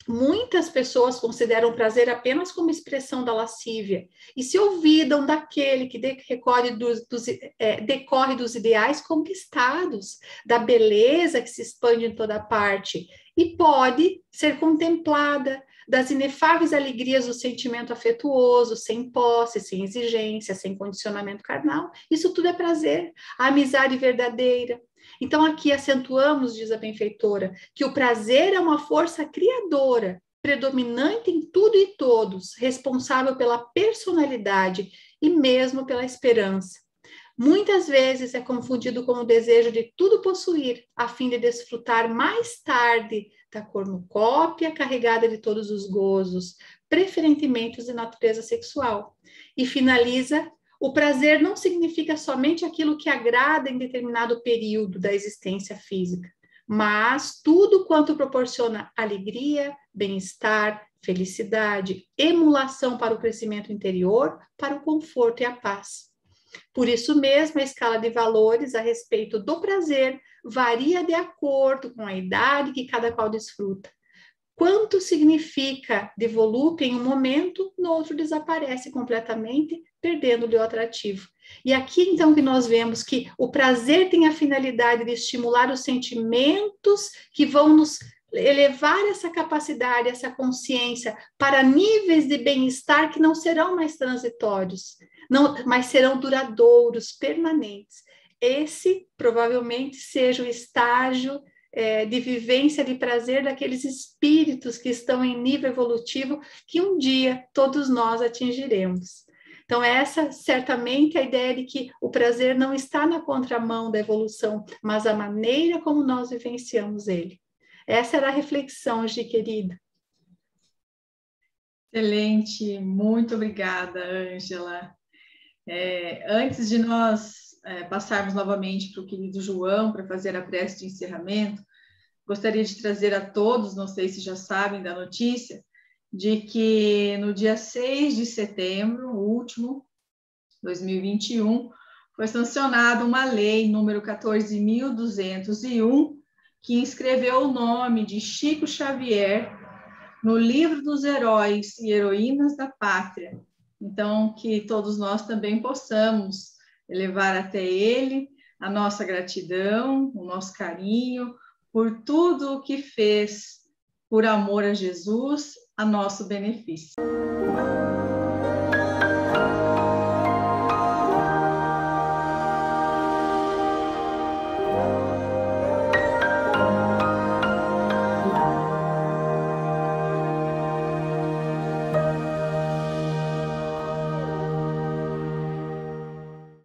muitas pessoas consideram o prazer apenas como expressão da lascívia e se olvidam daquele que decorre dos ideais conquistados, da beleza que se expande em toda parte e pode ser contemplada, das inefáveis alegrias do sentimento afetuoso, sem posse, sem exigência, sem condicionamento carnal. Isso tudo é prazer, a amizade verdadeira. Então aqui acentuamos, diz a benfeitora, que o prazer é uma força criadora, predominante em tudo e todos, responsável pela personalidade e mesmo pela esperança. Muitas vezes é confundido com o desejo de tudo possuir, a fim de desfrutar mais tarde da cornucópia carregada de todos os gozos, preferentemente os de natureza sexual. E finaliza, o prazer não significa somente aquilo que agrada em determinado período da existência física, mas tudo quanto proporciona alegria, bem-estar, felicidade, emulação para o crescimento interior, para o conforto e a paz. Por isso mesmo, a escala de valores a respeito do prazer varia de acordo com a idade que cada qual desfruta. Quanto significa de volúpia em um momento, no outro desaparece completamente, perdendo-lhe o atrativo. E aqui, então, que nós vemos que o prazer tem a finalidade de estimular os sentimentos que vão nos elevar essa capacidade, essa consciência para níveis de bem-estar que não serão mais transitórios, mas serão duradouros, permanentes. Esse provavelmente seja o estágio de vivência de prazer daqueles espíritos que estão em nível evolutivo que um dia todos nós atingiremos. Então essa certamente é a ideia de que o prazer não está na contramão da evolução, mas a maneira como nós vivenciamos ele. Essa era a reflexão, Gi, querida. Excelente, muito obrigada, Ângela. Antes de nós passarmos novamente para o querido João para fazer a prece de encerramento, gostaria de trazer a todos, não sei se já sabem da notícia, de que no dia 6 de setembro, o último, 2021, foi sancionada uma lei número 14.201, que inscreveu o nome de Chico Xavier no livro dos heróis e heroínas da pátria. Então, que todos nós também possamos elevar até ele a nossa gratidão, o nosso carinho, por tudo o que fez por amor a Jesus, a nosso benefício.